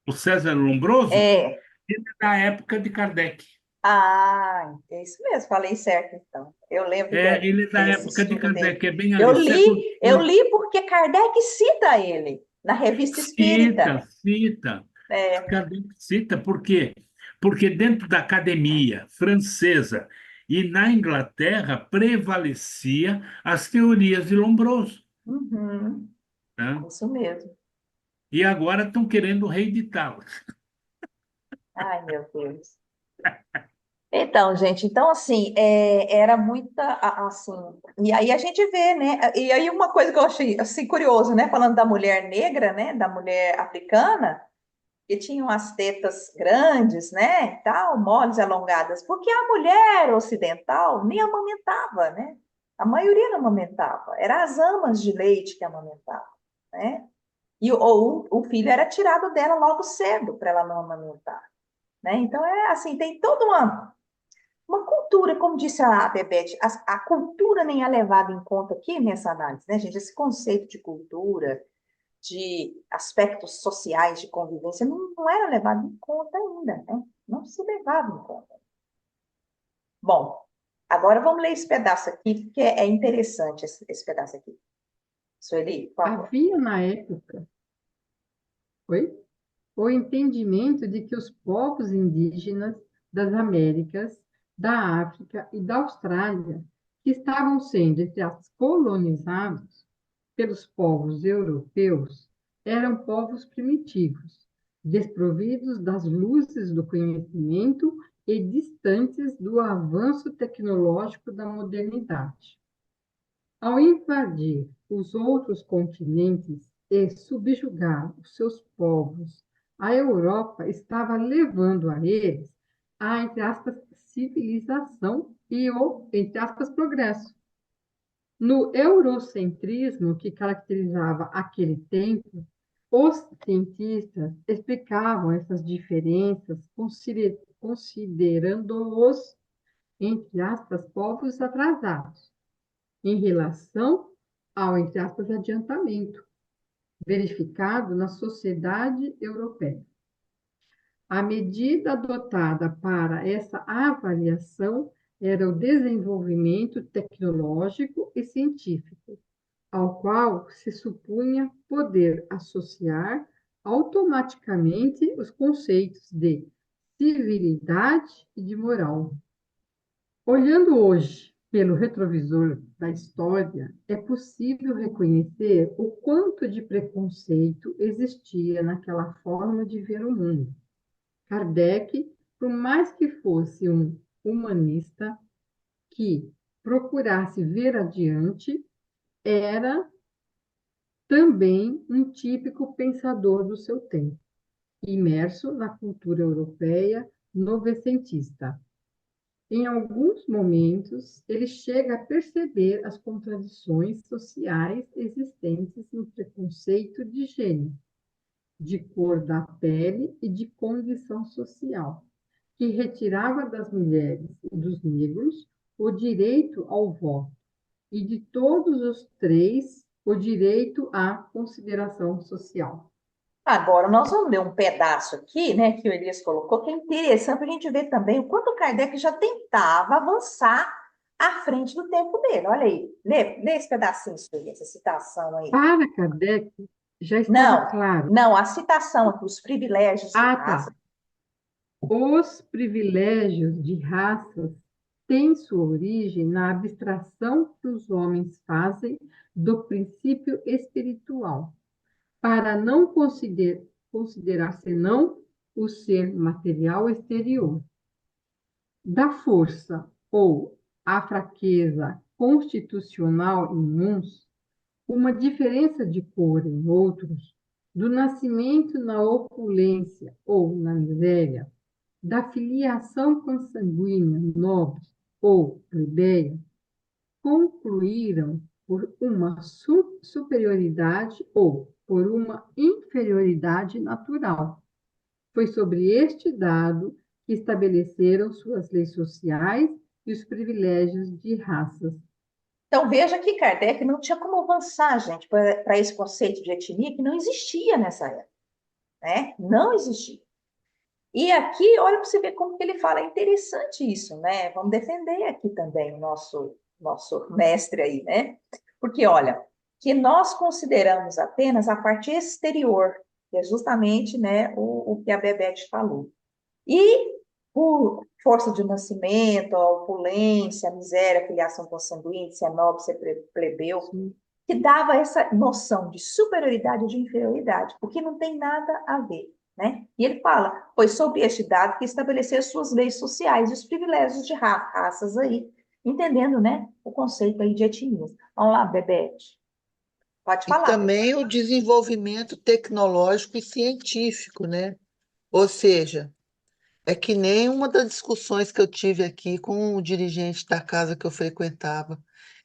o César Lombroso, É. ele é da época de Kardec. Ah, é isso mesmo, falei certo, então. Eu lembro Ele é da desse época de estudo dele. Kardec, é bem Eu ali, século li, eu XVIII. li porque Kardec cita ele na Revista Cita, Espírita. cita. É, Kardec cita, por quê? Porque dentro da academia francesa e na Inglaterra prevalecia as teorias de Lombroso, uhum, né? isso mesmo. E agora estão querendo reeditá-las. Ai, meu Deus. Então, gente, então assim, era muita, assim, e aí a gente vê, né, e aí uma coisa que eu achei, assim, curioso, né, falando da mulher negra, né, da mulher africana, que tinham as tetas grandes, né, tal, moles alongadas, porque a mulher ocidental nem amamentava, né? A maioria não amamentava, eram as amas de leite que amamentavam, né? Ou o filho era tirado dela logo cedo para ela não amamentar, né? Então é assim, tem toda uma cultura, como disse a Bebete, a cultura nem é levada em conta aqui nessa análise, né, gente? Esse conceito de cultura, de aspectos sociais de convivência não era levado em conta ainda, né? Não se levava em conta. Bom, Agora vamos ler esse pedaço aqui, porque é interessante esse pedaço aqui. Sueli, por favor. Havia na época, oi? O entendimento de que os povos indígenas das Américas, da África e da Austrália, que estavam sendo, entre aspas, colonizados pelos povos europeus, eram povos primitivos, desprovidos das luzes do conhecimento e distantes do avanço tecnológico da modernidade. Ao invadir os outros continentes e subjugar os seus povos, a Europa estava levando a eles a, entre aspas, civilização e o, entre aspas, progresso. No eurocentrismo que caracterizava aquele tempo, os cientistas explicavam essas diferenças considerando-os, entre aspas, povos atrasados em relação ao, entre aspas, adiantamento verificado na sociedade europeia. A medida adotada para essa avaliação era o desenvolvimento tecnológico e científico, ao qual se supunha poder associar automaticamente os conceitos de civilidade e de moral. Olhando hoje pelo retrovisor da história, é possível reconhecer o quanto de preconceito existia naquela forma de ver o mundo. Kardec, por mais que fosse um humanista que procurasse ver adiante, era também um típico pensador do seu tempo, imerso na cultura europeia novecentista. Em alguns momentos, ele chega a perceber as contradições sociais existentes no preconceito de gênero, de cor da pele e de condição social, que retirava das mulheres e dos negros o direito ao voto, e de todos os três o direito à consideração social. Agora, nós vamos ler um pedaço aqui, né, que o Elias colocou, que é interessante para a gente ver também o quanto o Kardec já tentava avançar à frente do tempo dele. Olha aí, lê esse pedacinho, Sueli, essa citação aí. Para Kardec, já estava Não, claro. não, a citação aqui, os privilégios de raça. Tá. Os privilégios de raças têm sua origem na abstração que os homens fazem do princípio espiritual, para não considerar senão o ser material exterior. Da força ou a fraqueza constitucional em uns, uma diferença de cor em outros, do nascimento na opulência ou na miséria, da filiação consanguínea nobre ou plebeia, concluíram por uma superioridade ou por uma inferioridade natural. Foi sobre este dado que estabeleceram suas leis sociais e os privilégios de raças. Então, veja que Kardec não tinha como avançar, gente, para esse conceito de etnia que não existia nessa época, né? Não existia. E aqui, olha para você ver como que ele fala, é interessante isso, né? Vamos defender aqui também o nosso mestre aí, né? Porque, olha, que nós consideramos apenas a parte exterior, que é justamente, né, o que a Bebete falou. E por força de nascimento, a opulência, a miséria, a filiação consanguínea, se é nobre, se é plebeu, que dava essa noção de superioridade e de inferioridade, o que não tem nada a ver, né? E ele fala, foi sobre este dado que estabeleceu suas leis sociais e os privilégios de raças aí, entendendo, né, o conceito aí de etnias. Vamos lá, Bebete. Pode E falar. também o desenvolvimento tecnológico e científico, né? Ou seja, é que nem uma das discussões que eu tive aqui com o dirigente da casa que eu frequentava,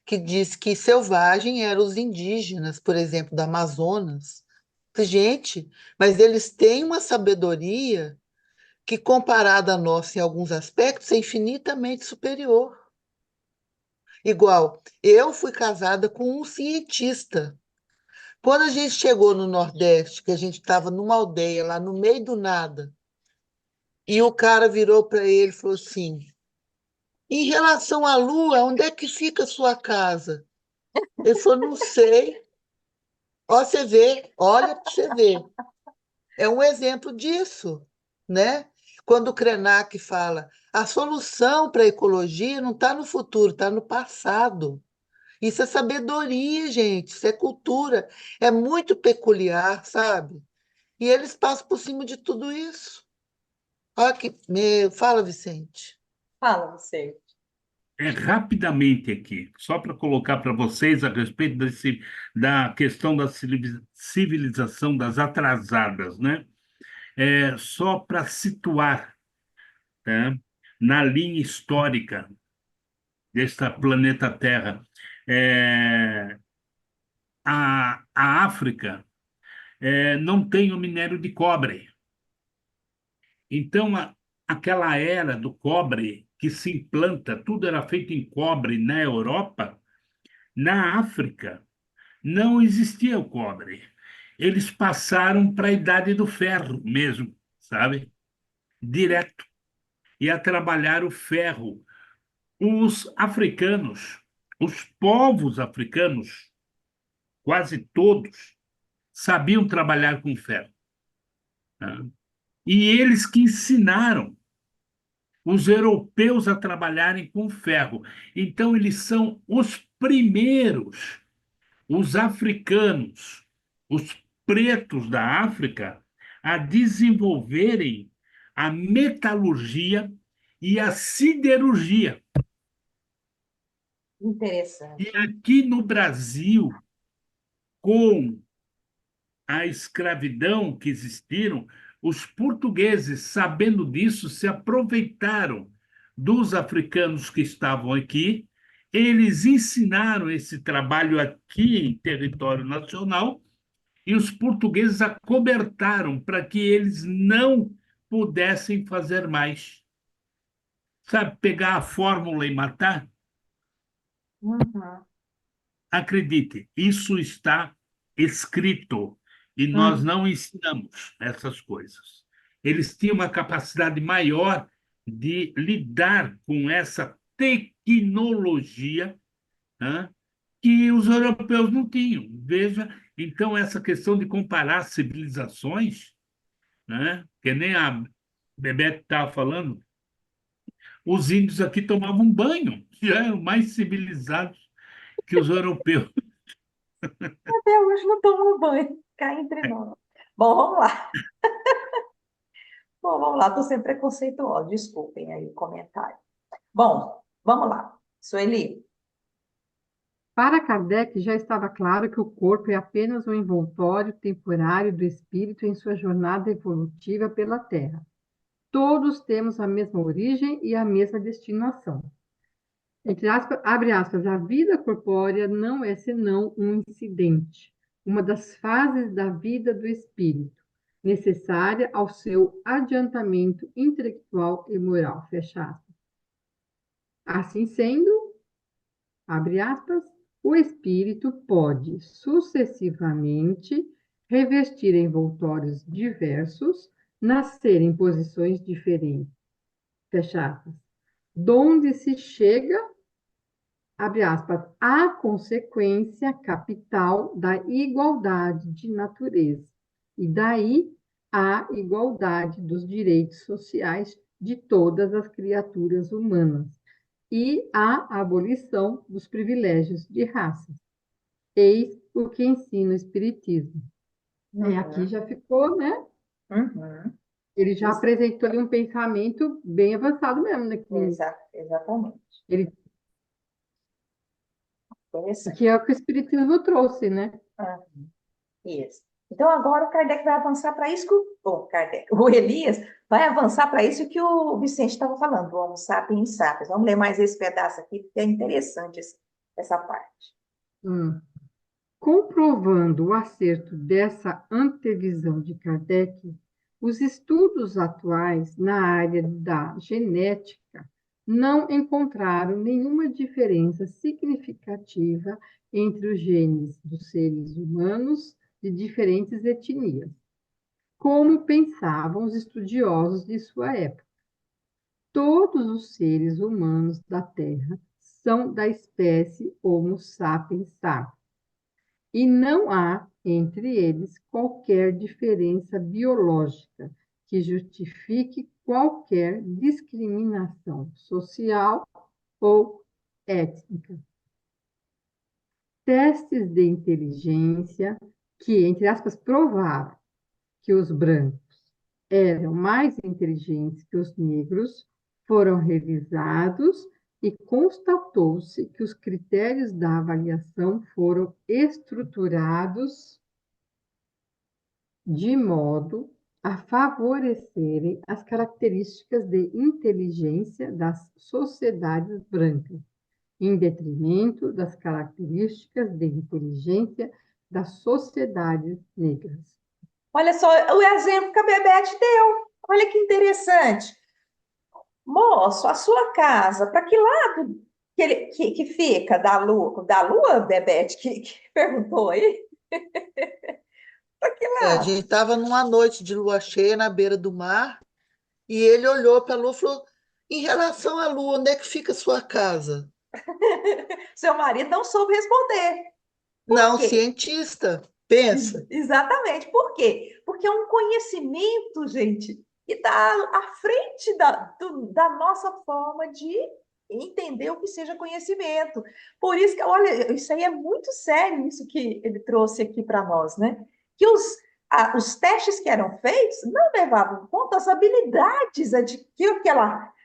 que disse que selvagem eram os indígenas, por exemplo, da Amazonas. Gente, mas eles têm uma sabedoria que, comparada a nossa em alguns aspectos, é infinitamente superior. Igual, eu fui casada com um cientista. Quando a gente chegou no Nordeste, que a gente estava numa aldeia lá no meio do nada, e o cara virou para ele e falou assim: Em relação à Lua, onde é que fica a sua casa? Ele falou, não sei. Ó, você vê, olha para você ver. É um exemplo disso, né? Quando o Krenak fala, a solução para a ecologia não está no futuro, está no passado. Isso é sabedoria, gente, isso é cultura, é muito peculiar, sabe? E eles passam por cima de tudo isso. Olha que, fala, Vicente. Fala, você. Rapidamente aqui, só para colocar para vocês a respeito da questão da civilização das atrasadas, né? Só para situar, tá? Na linha histórica desta planeta Terra. É, a África não tem o minério de cobre. Então, aquela era do cobre que se implanta, tudo era feito em cobre na Europa, na África não existia o cobre. Eles passaram para a idade do ferro mesmo, sabe? Direto. E a trabalhar o ferro. Os africanos, os povos africanos, quase todos, sabiam trabalhar com ferro, tá? E eles que ensinaram os europeus a trabalharem com ferro. Então, eles são os primeiros, os africanos, os pretos da África, a desenvolverem a metalurgia e a siderurgia. E Interessante. aqui no Brasil, com a escravidão que existiram, os portugueses, sabendo disso, se aproveitaram dos africanos que estavam aqui, eles ensinaram esse trabalho aqui em território nacional e os portugueses acobertaram para que eles não pudessem fazer mais. Sabe, pegar a fórmula e matar? Uhum, Acredite, isso está escrito e nós uhum. não ensinamos essas coisas. Eles tinham uma capacidade maior de lidar com essa tecnologia, né, que os europeus não tinham. Veja, então, essa questão de comparar civilizações, né, que nem a Bebete estava falando, os índios aqui tomavam banho, já eram mais civilizados que os europeus. Até hoje não tomo banho, cá entre nós. Bom, vamos lá. Bom, vamos lá, estou sendo preconceituosa, desculpem aí o comentário. Bom, vamos lá. Sueli, Para Kardec, já estava claro que o corpo é apenas um envoltório temporário do espírito em sua jornada evolutiva pela Terra. Todos temos a mesma origem e a mesma destinação. Entre aspas, abre aspas, a vida corpórea não é senão um incidente, uma das fases da vida do espírito, necessária ao seu adiantamento intelectual e moral. Fecha aspas. Assim sendo, abre aspas, o espírito pode sucessivamente revestir envoltórios diversos, nascer em posições diferentes, fecha aspas, donde se chega, abre aspas, à consequência capital da igualdade de natureza, e daí a igualdade dos direitos sociais de todas as criaturas humanas e a abolição dos privilégios de raças. Eis o que ensina o Espiritismo. Aqui uhum, já ficou, né? uhum. Ele já Isso, apresentou ali um pensamento bem avançado mesmo, né? exatamente. Ele, que Interessante. é o que o Espiritismo trouxe, né? Uhum, isso. Então, agora o Kardec vai avançar para isso que o Elias vai avançar para isso que o Vicente estava falando, do Homo sapiens sapiens. Vamos ler mais esse pedaço aqui, porque é interessante essa parte. Hum. Comprovando o acerto dessa antevisão de Kardec, os estudos atuais na área da genética não encontraram nenhuma diferença significativa entre os genes dos seres humanos de diferentes etnias, como pensavam os estudiosos de sua época. todos os seres humanos da Terra são da espécie Homo sapiens sapiens, e não há entre eles qualquer diferença biológica que justifique qualquer discriminação social ou étnica. Testes de inteligência que, entre aspas, provaram que os brancos eram mais inteligentes que os negros foram revisados e constatou-se que os critérios da avaliação foram estruturados de modo a favorecerem as características de inteligência das sociedades brancas, em detrimento das características de inteligência das sociedades negras. Olha só o exemplo que a Bebete deu. Olha que interessante. Moço, a sua casa, para que lado que fica da Lua? Da Lua, Bebete, que perguntou aí? Para que A lado? gente estava numa noite de lua cheia na beira do mar e ele olhou para a lua e falou: em relação à lua, onde é que fica a sua casa? Seu marido não soube responder. Por Não, quê? cientista, pensa. Exatamente. Por quê? Porque é um conhecimento, gente, que está à frente da nossa forma de entender o que seja conhecimento. Por isso que, olha, isso aí é muito sério, isso que ele trouxe aqui para nós, né? Que os testes que eram feitos não levavam em conta as habilidades que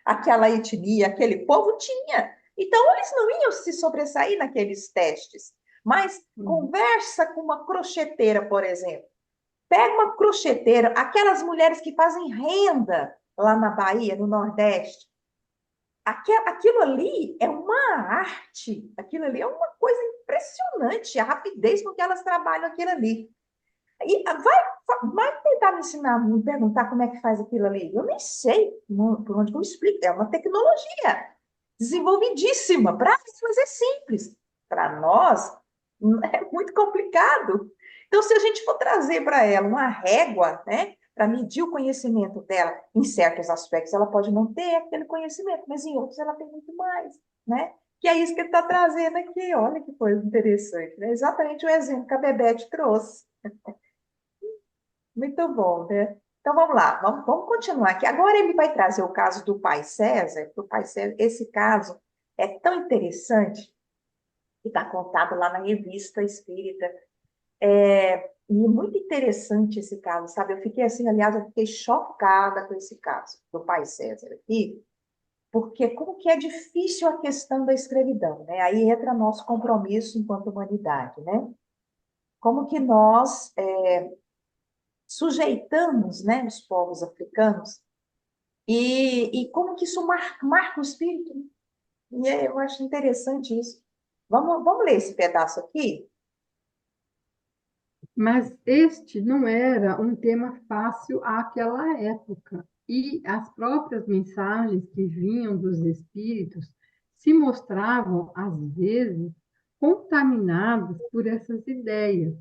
aquela etnia, aquele povo tinha. Então, eles não iam se sobressair naqueles testes. Mas conversa com uma crocheteira, por exemplo. Pega uma crocheteira, aquelas mulheres que fazem renda lá na Bahia, no Nordeste. Aquilo ali é uma arte, aquilo ali é uma coisa impressionante, a rapidez com que elas trabalham aquilo ali. E vai tentar me ensinar, me perguntar como é que faz aquilo ali. Eu nem sei por onde que eu explico. É uma tecnologia desenvolvidíssima. Para eles, mas é simples. Para nós, é muito complicado. Então, se a gente for trazer para ela uma régua, né, para medir o conhecimento dela, em certos aspectos ela pode não ter aquele conhecimento, mas em outros ela tem muito mais, né? Que é isso que ele está trazendo aqui. Olha que coisa interessante, né? Exatamente o exemplo que a Bebete trouxe. Muito bom, né? Então vamos lá, vamos continuar aqui. Agora ele vai trazer o caso do pai César. O pai César, esse caso é tão interessante que está contado lá na Revista Espírita. E é muito interessante esse caso, sabe? Eu fiquei assim, aliás, eu fiquei chocada com esse caso do pai César aqui, porque como que é difícil a questão da escravidão, né? Aí entra nosso compromisso enquanto humanidade, né? Como que nós sujeitamos, né, os povos africanos e como que isso marca o espírito. Eu acho interessante isso. Vamos ler esse pedaço aqui? Mas este não era um tema fácil àquela época, e as próprias mensagens que vinham dos espíritos se mostravam, às vezes, contaminadas por essas ideias.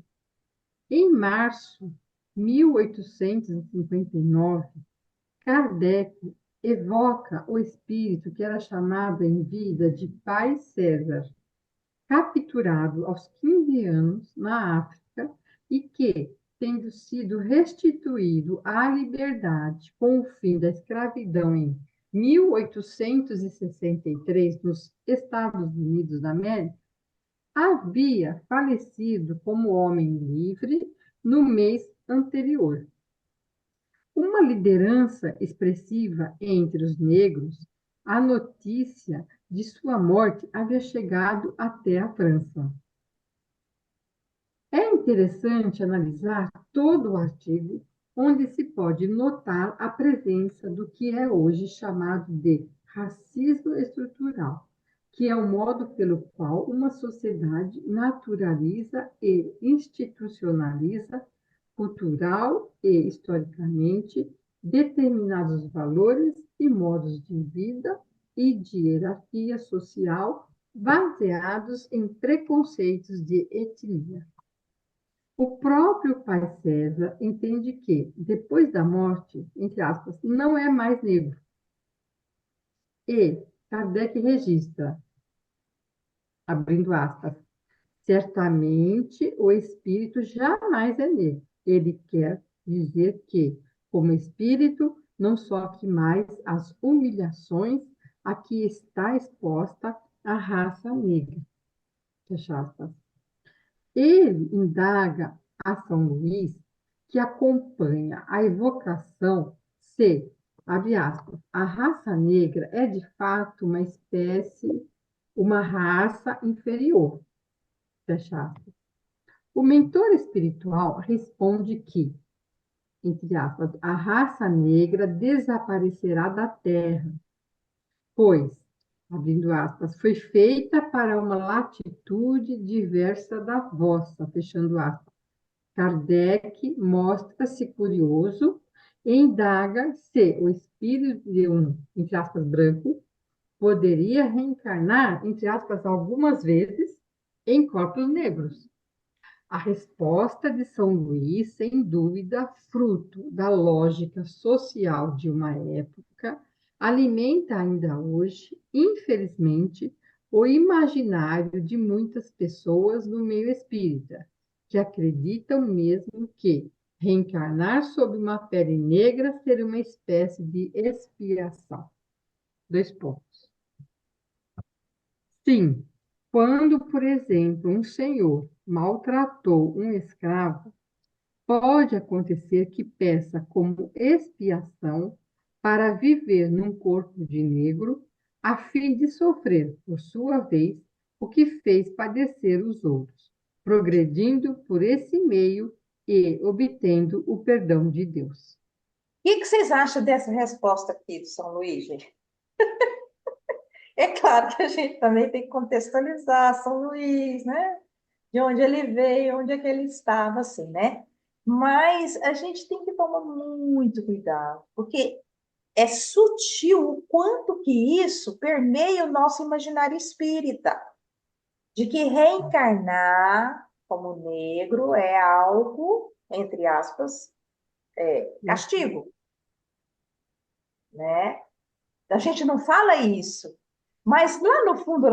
Em março de 1859, Kardec evoca o espírito que era chamado em vida de Pai César, capturado aos 15 anos na África e que, tendo sido restituído à liberdade com o fim da escravidão em 1863 nos Estados Unidos da América, havia falecido como homem livre no mês anterior. Uma liderança expressiva entre os negros, a notícia de sua morte havia chegado até a França. É interessante analisar todo o artigo, onde se pode notar a presença do que é hoje chamado de racismo estrutural, que é o modo pelo qual uma sociedade naturaliza e institucionaliza, cultural e historicamente, determinados valores e modos de vida e de hierarquia social baseados em preconceitos de etnia. O próprio pai César entende que, depois da morte, entre aspas, não é mais negro. E Kardec registra, abrindo aspas, certamente o espírito jamais é negro. Ele quer dizer que, como espírito, não sofre mais as humilhações a que está exposta a raça negra. Fecha aspas. Ele indaga a São Luís, que acompanha a evocação, se, abre aspas, a raça negra é de fato uma espécie, uma raça inferior, fecha aspas. O mentor espiritual responde que, entre aspas, a raça negra desaparecerá da Terra, pois, abrindo aspas, foi feita para uma latitude diversa da vossa, fechando aspas. Kardec mostra-se curioso e indaga se o espírito de um, entre aspas, branco, poderia reencarnar, entre aspas, algumas vezes em corpos negros. A resposta de São Luís, sem dúvida, fruto da lógica social de uma época, alimenta ainda hoje, infelizmente, o imaginário de muitas pessoas no meio espírita, que acreditam mesmo que reencarnar sob uma pele negra seria uma espécie de expiação. Dois pontos. Sim, quando, por exemplo, um senhor maltratou um escravo, pode acontecer que peça como expiação para viver num corpo de negro, a fim de sofrer, por sua vez, o que fez padecer os outros, progredindo por esse meio e obtendo o perdão de Deus. O que vocês acham dessa resposta aqui do São Luís, gente? É claro que a gente também tem que contextualizar São Luís, né? De onde ele veio, onde é que ele estava, assim, né? Mas a gente tem que tomar muito cuidado, porque é sutil o quanto que isso permeia o nosso imaginário espírita, de que reencarnar como negro é algo, entre aspas, castigo, né? A gente não fala isso, mas lá no fundo,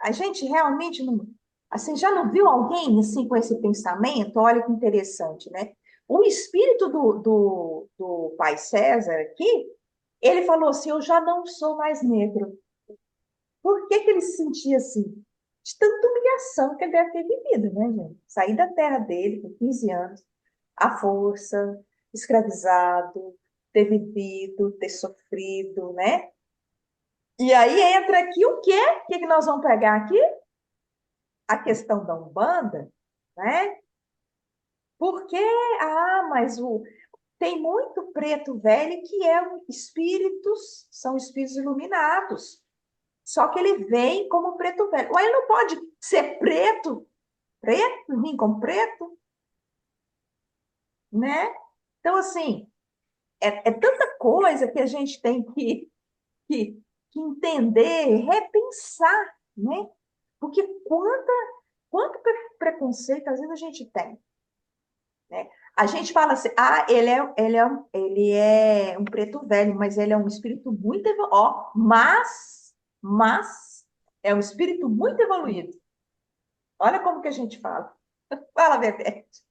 a gente realmente não, assim, já não viu alguém assim com esse pensamento? Olha que interessante, né? O espírito do pai César aqui, ele falou assim: eu já não sou mais negro. Por que que ele se sentia assim? De tanta humilhação que ele deve ter vivido, né, gente? Sair da terra dele com 15 anos, à força, escravizado, ter vivido, ter sofrido, né? E aí entra aqui o quê? O que que nós vamos pegar aqui? A questão da Umbanda, né? Porque, mas tem muito preto velho que espíritos, são espíritos iluminados. Só que ele vem como preto velho. Ou ele não pode ser preto, vir como preto, né? Então, assim, é tanta coisa que a gente tem que entender, repensar, né? Porque quanto preconceito às vezes a gente tem, né? A gente fala assim, ele é um preto velho, mas ele é um espírito muito mas é um espírito muito evoluído. Olha como que a gente fala. Fala, Bebete.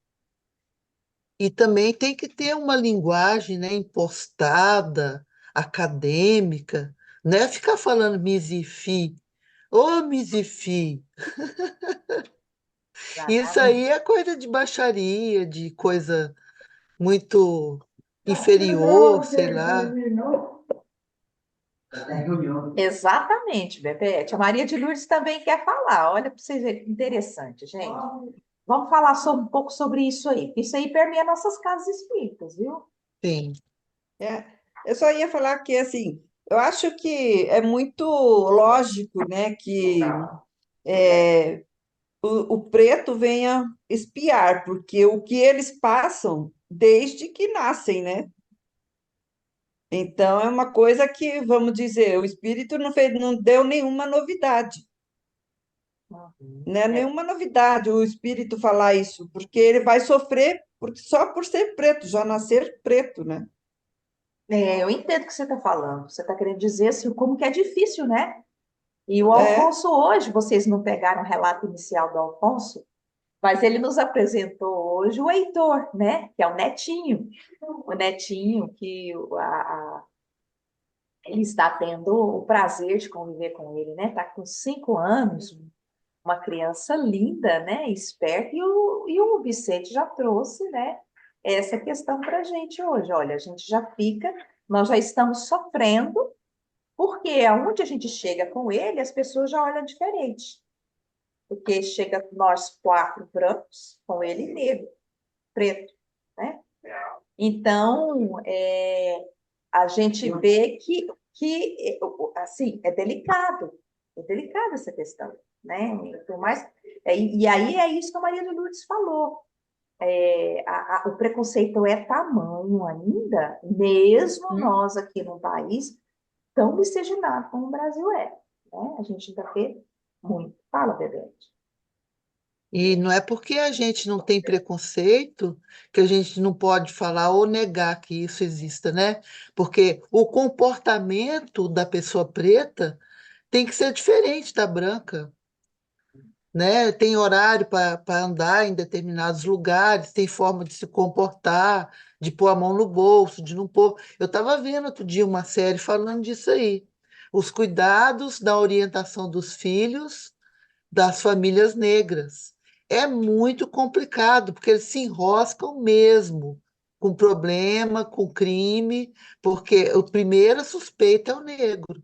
E também tem que ter uma linguagem, né, impostada, acadêmica, né? Ficar falando misifi, ô misifi. Isso aí é coisa de baixaria, de coisa muito inferior, sei lá. Exatamente, Bebete. A Maria de Lourdes também quer falar. Olha para vocês verem que interessante, gente. Vamos falar um pouco sobre isso aí. Isso aí permeia nossas casas espíritas, viu? Sim. Eu só ia falar que, assim, eu acho que é muito lógico, né, que é, o preto venha espiar, porque o que eles passam desde que nascem, né? Então, é uma coisa que, vamos dizer, o espírito não fez, não deu nenhuma novidade, né? É. Nenhuma novidade o espírito falar isso, porque ele vai sofrer só por ser preto, já nascer preto, né? Eu entendo o que você está falando. Você está querendo dizer assim, como que é difícil, né? E o É, Alfonso hoje, vocês não pegaram o relato inicial do Alfonso, mas ele nos apresentou hoje o Heitor, né? Que é o netinho. O netinho que ele está tendo o prazer de conviver com ele, né? Está com 5 anos, uma criança linda, né? Esperta, e o Vicente já trouxe, né? Essa questão para a gente hoje. Olha, a gente já fica, nós já estamos sofrendo, porque aonde a gente chega com ele, as pessoas já olham diferente. Porque chega nós 4 brancos, com ele negro, preto, né? Então, a gente vê que assim, é delicado essa questão, né? Por mais, e aí é isso que a Maria de Lourdes falou. O preconceito é tamanho ainda, mesmo nós aqui no país, tão miscigenado como o Brasil é, né? A gente ainda vê muito. Fala, Bebete. E não é porque a gente não tem preconceito que a gente não pode falar ou negar que isso exista, né? Porque o comportamento da pessoa preta tem que ser diferente da branca, né? Tem horário para andar em determinados lugares, tem forma de se comportar, de pôr a mão no bolso, de não pôr. Eu estava vendo outro dia uma série falando disso aí. Os cuidados da orientação dos filhos das famílias negras. É muito complicado, porque eles se enroscam mesmo com problema, com crime, porque o primeiro suspeito é o negro,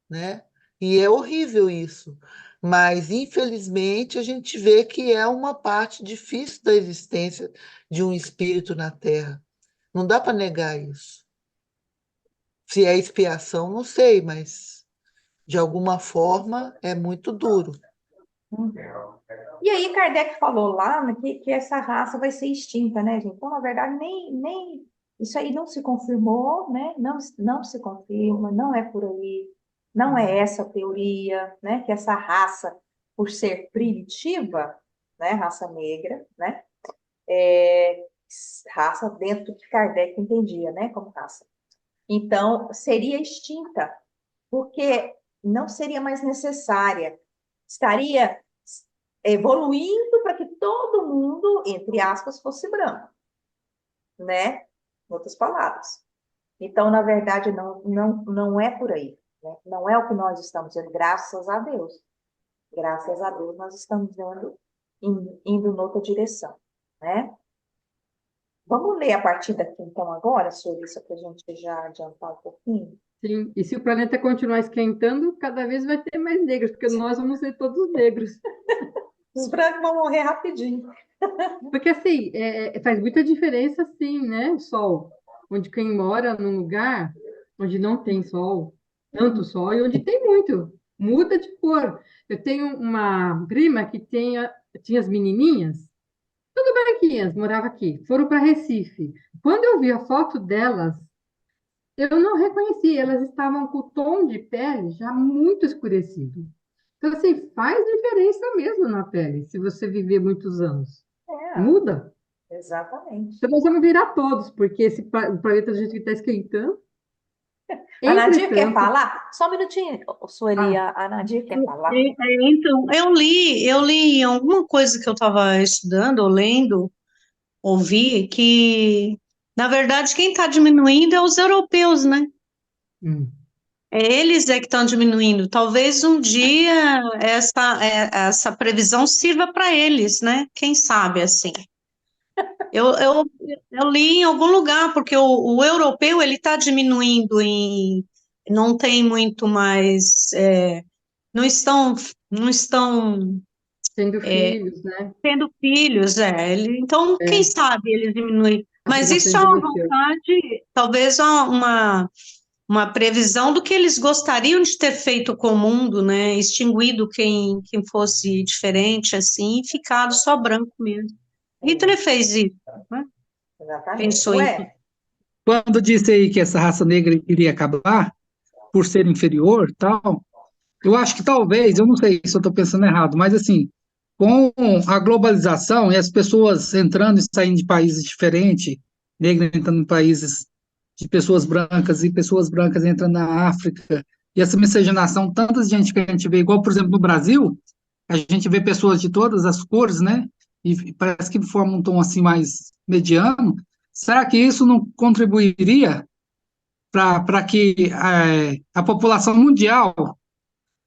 né? E é horrível isso. Mas, infelizmente, a gente vê que é uma parte difícil da existência de um espírito na Terra. Não dá para negar isso. Se é expiação, não sei, mas de alguma forma é muito duro. E aí, Kardec falou lá, né, que essa raça vai ser extinta, né, gente? Então, na verdade, nem isso aí não se confirmou, né? Não se confirma, não é por aí, não é essa a teoria, né? Que essa raça, por ser primitiva, né, raça negra, né? É, raça dentro do que Kardec entendia, né, como raça. Então, seria extinta, porque não seria mais necessária, estaria evoluindo para que todo mundo, entre aspas, fosse branco, né? Em outras palavras. Então, na verdade, não é por aí, né? Não é o que nós estamos dizendo, graças a Deus. Graças a Deus, nós estamos indo noutra direção, né? Vamos ler a partir daqui, então, agora, sobre isso, para a gente já adiantar um pouquinho? Sim, e se o planeta continuar esquentando, cada vez vai ter mais negros, porque nós vamos ser todos negros. Os brancos vão morrer rapidinho. Porque, assim, faz muita diferença, sim, né? O sol. Onde quem mora num lugar onde não tem sol, tanto sol, e onde tem muito, muda de cor. Eu tenho uma prima que tinha as menininhas, tudo branquinhas, morava aqui, foram para Recife. Quando eu vi a foto delas, eu não reconheci, elas estavam com o tom de pele já muito escurecido. Então, assim, faz diferença mesmo na pele, se você viver muitos anos. É, Muda. exatamente. Então, nós vamos virar todos, porque o planeta do jeito que está esquentando. A Nadir quer Entretanto, falar? Só um minutinho, Sueli, ah, a Nadir quer falar? Então, eu li em alguma coisa que eu estava estudando, ou lendo, ouvi, que, na verdade, quem está diminuindo é os europeus, né? hum, Eles é que estão diminuindo. Talvez um dia essa previsão sirva para eles, né? Quem sabe, assim. Eu li em algum lugar, porque o europeu, ele está diminuindo não tem muito mais, não estão tendo filhos, né? tendo filhos, então, quem É, sabe eles diminuem. a Mas população isso é uma envelheceu. vontade, talvez uma previsão do que eles gostariam de ter feito com o mundo, né? Extinguido quem fosse diferente, assim, e ficado só branco mesmo. Hitler fez isso, né? Exatamente. Pensou em tudo. Ué, Quando disse aí que essa raça negra iria acabar por ser inferior, tal, eu acho que talvez, eu não sei se eu estou pensando errado, mas assim, com a globalização e as pessoas entrando e saindo de países diferentes, negra entrando em países de pessoas brancas, e pessoas brancas entram na África, e essa miscigenação, tanta gente que a gente vê, igual, por exemplo, no Brasil, a gente vê pessoas de todas as cores, né? E parece que formam um tom assim mais mediano. Será que isso não contribuiria para que a população mundial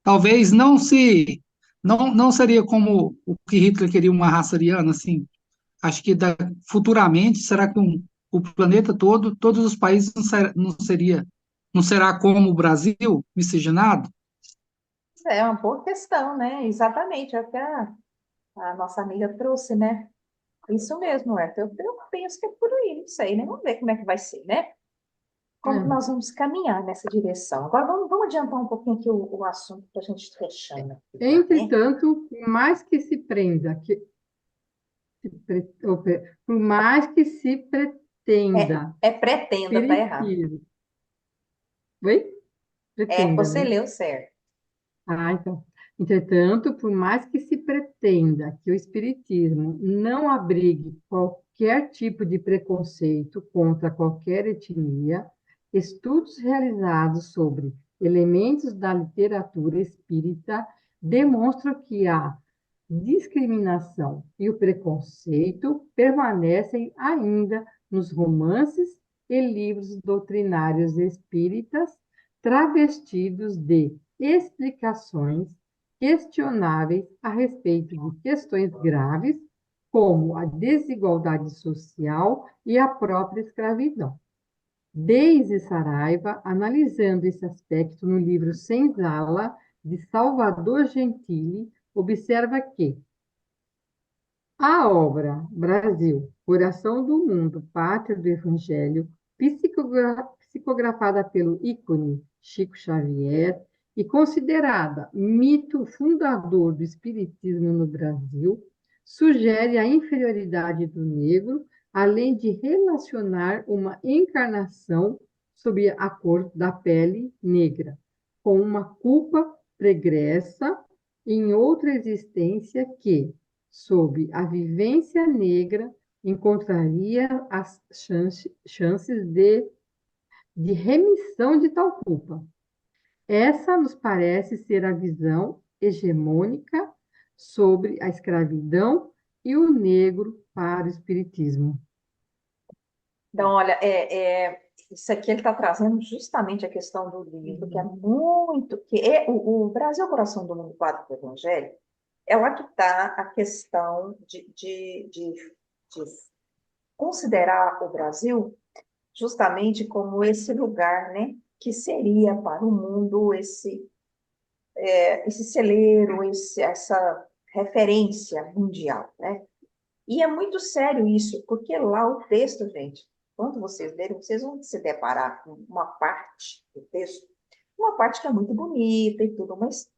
talvez não seria como o que Hitler queria, uma raça ariana, assim? Acho que futuramente, será que o planeta todo, todos os países não será como o Brasil, miscigenado? É uma boa questão, né? Exatamente, é o que a nossa amiga trouxe, né? Isso mesmo, é. Eu penso que é por aí, não sei, né? Vamos ver como é que vai ser, né? Como que É. nós vamos caminhar nessa direção. Agora, vamos adiantar um pouquinho aqui o assunto para a gente ir fechando aqui, né? Entretanto, por mais que se prenda, por mais que se pretenda É pretenda, tá errado. espiritismo, oi? É, Pretenda, você né? leu certo. Ah, então. Entretanto, por mais que se pretenda que o espiritismo não abrigue qualquer tipo de preconceito contra qualquer etnia, estudos realizados sobre elementos da literatura espírita demonstram que a discriminação e o preconceito permanecem ainda nos romances e livros doutrinários espíritas, travestidos de explicações questionáveis a respeito de questões graves, como a desigualdade social e a própria escravidão. Deise Saraiva, analisando esse aspecto no livro Senzala, de Salvador Gentili, observa que a obra Brasil, Coração do Mundo, Pátria do Evangelho, psicografada pelo ícone Chico Xavier e considerada mito fundador do espiritismo no Brasil, sugere a inferioridade do negro, além de relacionar uma encarnação sob a cor da pele negra, com uma culpa pregressa em outra existência que, sob a vivência negra, encontraria as chances de remissão de tal culpa. Essa nos parece ser a visão hegemônica sobre a escravidão e o negro para o espiritismo. Então, olha, isso aqui ele está trazendo justamente a questão do livro, que é muito, o Brasil, Coração do Mundo, Quadro do Evangelho, é lá que está a questão de considerar o Brasil justamente como esse lugar, né, que seria para o mundo esse celeiro, essa referência mundial, né? E é muito sério isso, porque lá o texto, gente, quando vocês lerem, vocês vão se deparar com uma parte do texto, uma parte que é muito bonita e tudo, mas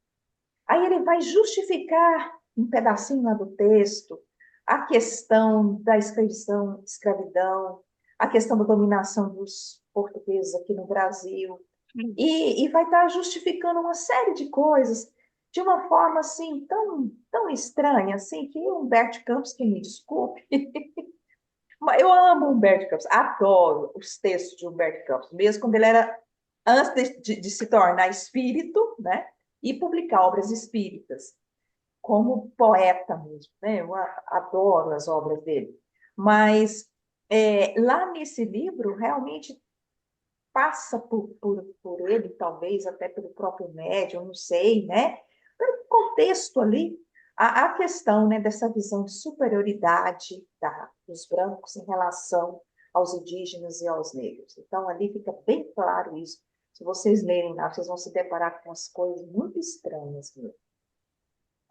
aí ele vai justificar um pedacinho lá do texto a questão da escravidão, a questão da dominação dos portugueses aqui no Brasil, e vai estar justificando uma série de coisas de uma forma assim tão estranha assim que o Humberto Campos, que me desculpe, mas eu amo o Humberto Campos, adoro os textos de Humberto Campos, mesmo quando ele era antes de se tornar espírito, né, e publicar obras espíritas, como poeta mesmo, né? Eu adoro as obras dele. Mas lá nesse livro realmente passa por ele, talvez até pelo próprio médium, não sei, né? Pelo contexto ali, a questão, né, dessa visão de superioridade dos brancos em relação aos indígenas e aos negros. Então, ali fica bem claro isso. Se vocês lerem lá, vocês vão se deparar com as coisas muito estranhas mesmo.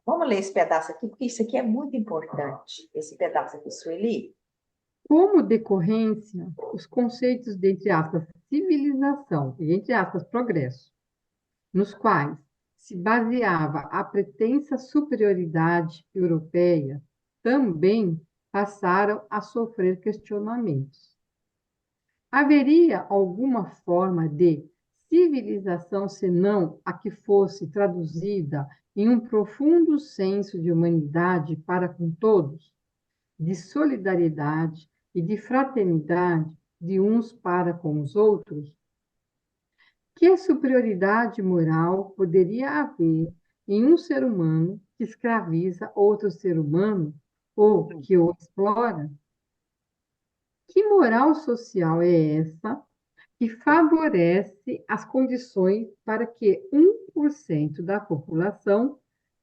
Vamos ler esse pedaço aqui, porque isso aqui é muito importante, esse pedaço aqui, Sueli. Como decorrência, os conceitos de, entre aspas, civilização e, entre aspas, progresso, nos quais se baseava a pretensa superioridade europeia, também passaram a sofrer questionamentos. Haveria alguma forma de civilização senão a que fosse traduzida em um profundo senso de humanidade para com todos, de solidariedade e de fraternidade, de uns para com os outros? Que superioridade moral poderia haver em um ser humano que escraviza outro ser humano ou que o explora? Que moral social é essa que favorece as condições para que 1% da população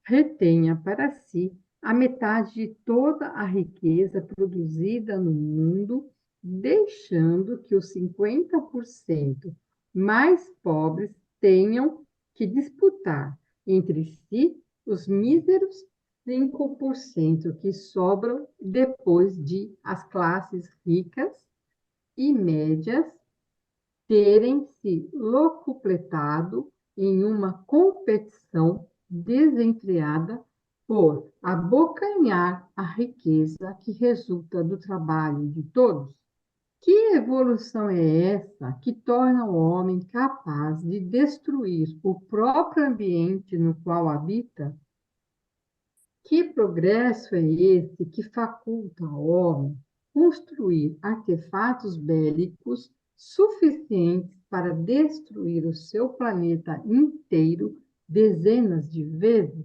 retenha para si a metade de toda a riqueza produzida no mundo, deixando que os 50% mais pobres tenham que disputar entre si os míseros 5% que sobram depois de as classes ricas e médias terem se locupletado em uma competição desenfreada por abocanhar a riqueza que resulta do trabalho de todos? Que evolução é essa que torna o homem capaz de destruir o próprio ambiente no qual habita? Que progresso é esse que faculta ao homem construir artefatos bélicos suficientes para destruir o seu planeta inteiro dezenas de vezes?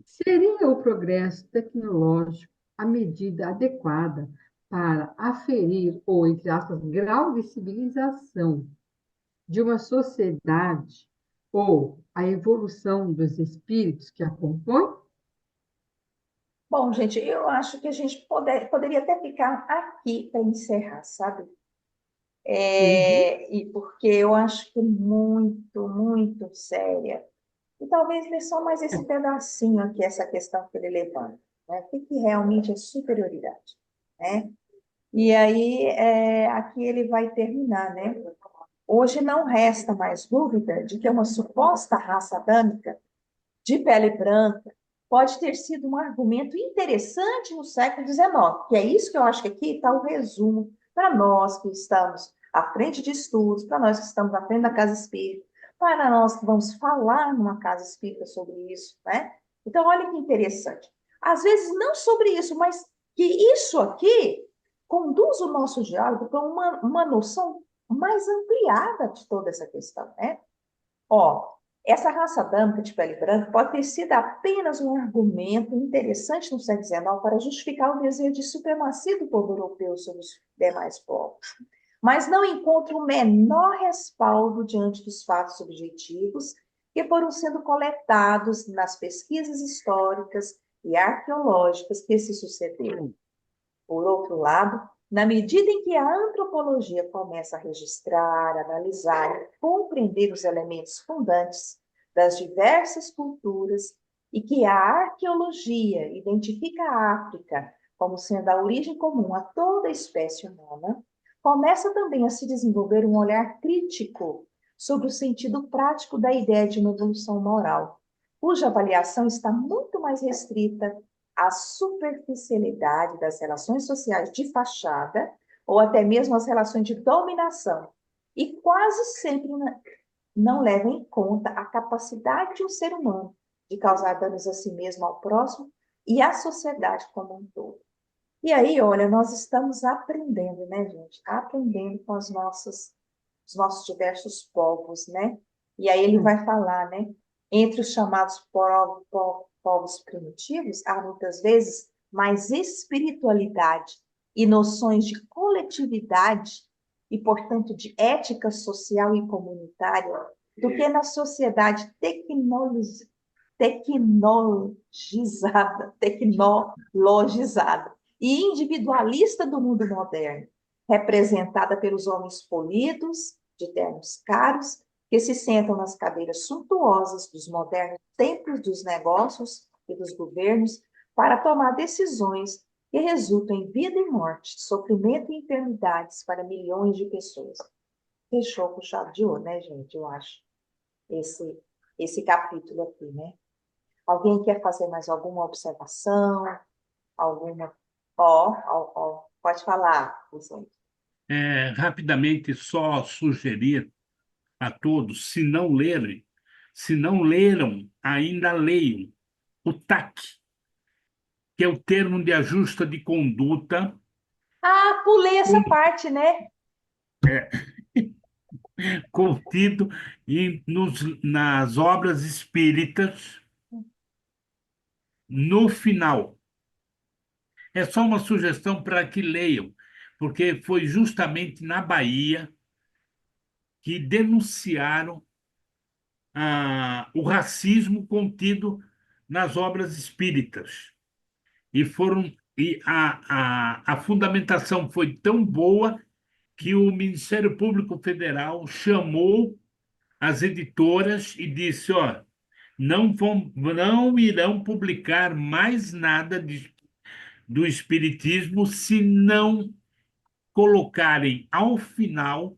Seria o progresso tecnológico a medida adequada para aferir o, entre aspas, grau de civilização de uma sociedade ou a evolução dos espíritos que a compõem? Bom, gente, eu acho que a gente poderia até ficar aqui para encerrar, sabe? E porque eu acho que é muito, muito séria. E talvez ler só mais esse pedacinho aqui, essa questão que ele levanta, né? O que que realmente é superioridade, né? E aí, aqui ele vai terminar, né? Hoje não resta mais dúvida de que uma suposta raça adâmica de pele branca pode ter sido um argumento interessante no século XIX, que é isso que eu acho que aqui está o resumo para nós que estamos à frente de estudos, para nós que estamos à frente da casa espírita, para nós que vamos falar numa casa espírita sobre isso, né? Então, olha que interessante. Às vezes, não sobre isso, mas que isso aqui conduz o nosso diálogo para uma noção mais ampliada de toda essa questão, né? Ó, essa raça adâmica de pele branca pode ter sido apenas um argumento interessante no século XIX para justificar o desejo de supremacia do povo europeu sobre os demais povos, mas não encontra o menor respaldo diante dos fatos objetivos que foram sendo coletados nas pesquisas históricas e arqueológicas que se sucederam. Por outro lado, na medida em que a antropologia começa a registrar, analisar e compreender os elementos fundantes das diversas culturas e que a arqueologia identifica a África como sendo a origem comum a toda a espécie humana, começa também a se desenvolver um olhar crítico sobre o sentido prático da ideia de uma evolução moral, cuja avaliação está muito mais restrita à superficialidade das relações sociais de fachada, ou até mesmo as relações de dominação, e quase sempre não leva em conta a capacidade de um ser humano de causar danos a si mesmo, ao próximo e à sociedade como um todo. E aí, olha, nós estamos aprendendo, né, gente? Aprendendo com os nossos diversos povos, né? E aí ele vai falar, né? Entre os chamados povos primitivos, há muitas vezes mais espiritualidade e noções de coletividade e, portanto, de ética social e comunitária do que na sociedade tecnologizada e individualista do mundo moderno, representada pelos homens polidos, de ternos caros, que se sentam nas cadeiras suntuosas dos modernos templos dos negócios e dos governos para tomar decisões que resultam em vida e morte, sofrimento e enfermidades para milhões de pessoas. Fechou com chave de ouro, né, gente? Eu acho, esse capítulo aqui, né? Alguém quer fazer mais alguma observação? Alguma... pode falar, Vicente. Rapidamente, só sugerir a todos, se não leram, ainda leiam o TAC, que é o termo de ajuste de conduta Ah, pulei essa parte, né? contido nas obras espíritas no final. É só uma sugestão para que leiam, porque foi justamente na Bahia que denunciaram o racismo contido nas obras espíritas. E a fundamentação foi tão boa que o Ministério Público Federal chamou as editoras e disse: ó, não irão publicar mais nada do Espiritismo se não colocarem ao final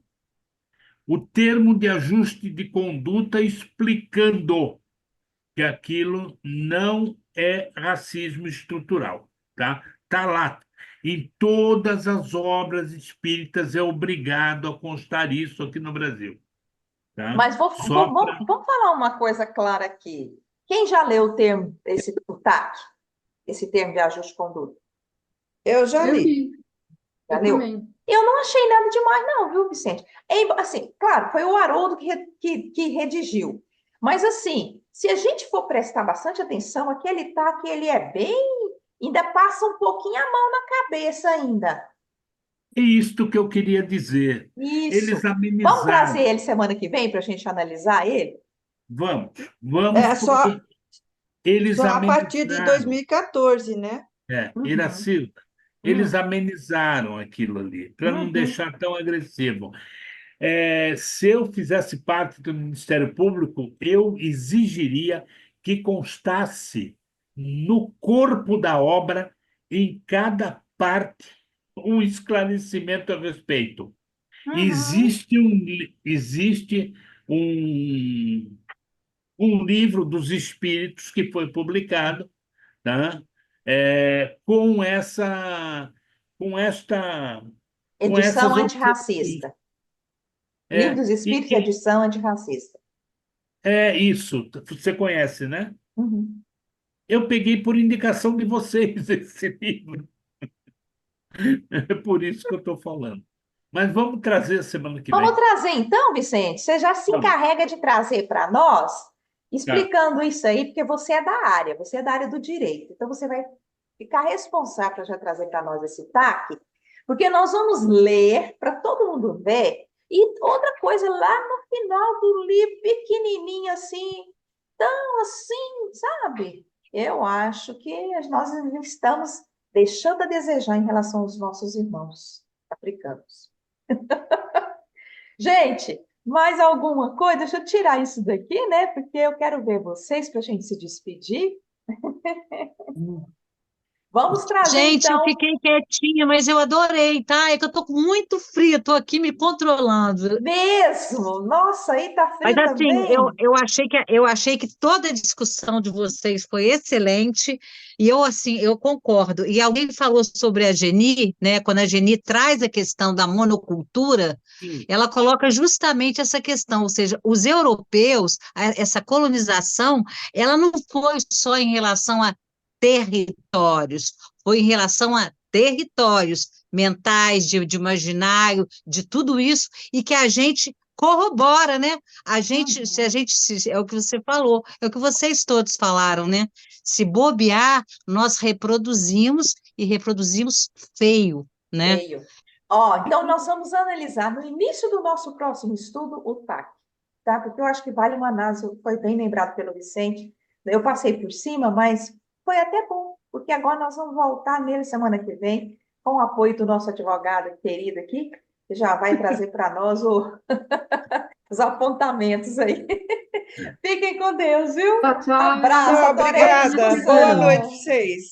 o termo de ajuste de conduta explicando que aquilo não é racismo estrutural, tá? Tá lá. Em todas as obras espíritas é obrigado a constar isso aqui no Brasil, tá? Mas Só para vamos falar uma coisa clara aqui. Quem já leu o termo, o TAC, esse termo de ajuste de conduta? Eu já Eu li. li, Já eu leu? também. Eu não achei nada demais, não, viu, Vicente? Assim, claro, foi o Haroldo que redigiu. Mas, assim, se a gente for prestar bastante atenção, aquele TAC, ele é bem... Ainda passa um pouquinho a mão na cabeça ainda. é isto que eu queria dizer. Eles Isso. Vamos trazer amenizaram. ele semana que vem para a gente analisar ele? Vamos, É porque eles só a partir de amenizaram. 2014, né? Uhum, Iracilda, eles uhum, amenizaram aquilo ali, para não uhum. deixar tão agressivo. Se eu fizesse parte do Ministério Público, eu exigiria que constasse no corpo da obra, em cada parte, um esclarecimento a respeito. Uhum. Existe um, um livro dos Espíritos que foi publicado, tá? Com com esta, com Edição essas observações. antirracista. Livro É, dos e Espíritos, que edição antirracista. é isso, você conhece, né? Uhum. Eu peguei por indicação de vocês esse livro, é por isso que eu estou falando. Mas vamos trazer semana que Vamos vem. trazer então, Vicente? Você já se Vamos, encarrega de trazer para nós, tá. explicando isso aí, porque você é da área do direito. Então, você vai ficar responsável para já trazer para nós esse TAC, porque nós vamos ler para todo mundo ver. E outra coisa, lá no final do livro, pequenininho assim, tão assim, sabe? Eu acho que nós estamos deixando a desejar em relação aos nossos irmãos africanos. Gente, mais alguma coisa? Deixa eu tirar isso daqui, né? Porque eu quero ver vocês para a gente se despedir. Vamos trazer, Gente, eu então, fiquei quietinha, mas eu adorei, tá? É que eu tô com muito frio, tô aqui me controlando. mesmo. Nossa, aí tá Mas frio assim, também. eu achei que toda a discussão de vocês foi excelente, e eu assim, eu concordo. E alguém falou sobre a Geni, né? Quando a Geni traz a questão da monocultura, Sim. ela coloca justamente essa questão, ou seja, os europeus, essa colonização, ela não foi só em relação a territórios, foi em relação a territórios mentais, de imaginário, de tudo isso, e que a gente corrobora, né? A gente, se a Uhum. gente, é o que você falou, é o que vocês todos falaram, né? Se bobear, nós reproduzimos e reproduzimos feio, né? Feio. Ó, então nós vamos analisar no início do nosso próximo estudo o TAC, tá? Porque eu acho que vale uma análise, foi bem lembrado pelo Vicente. Eu passei por cima, mas foi até bom, porque agora nós vamos voltar nele semana que vem, com o apoio do nosso advogado querido aqui, que já vai trazer para nós os apontamentos aí. Fiquem com Deus, viu? Tchau, tchau. Abraço, Tchau, adorei a obrigada. Boa noite para discussão. vocês.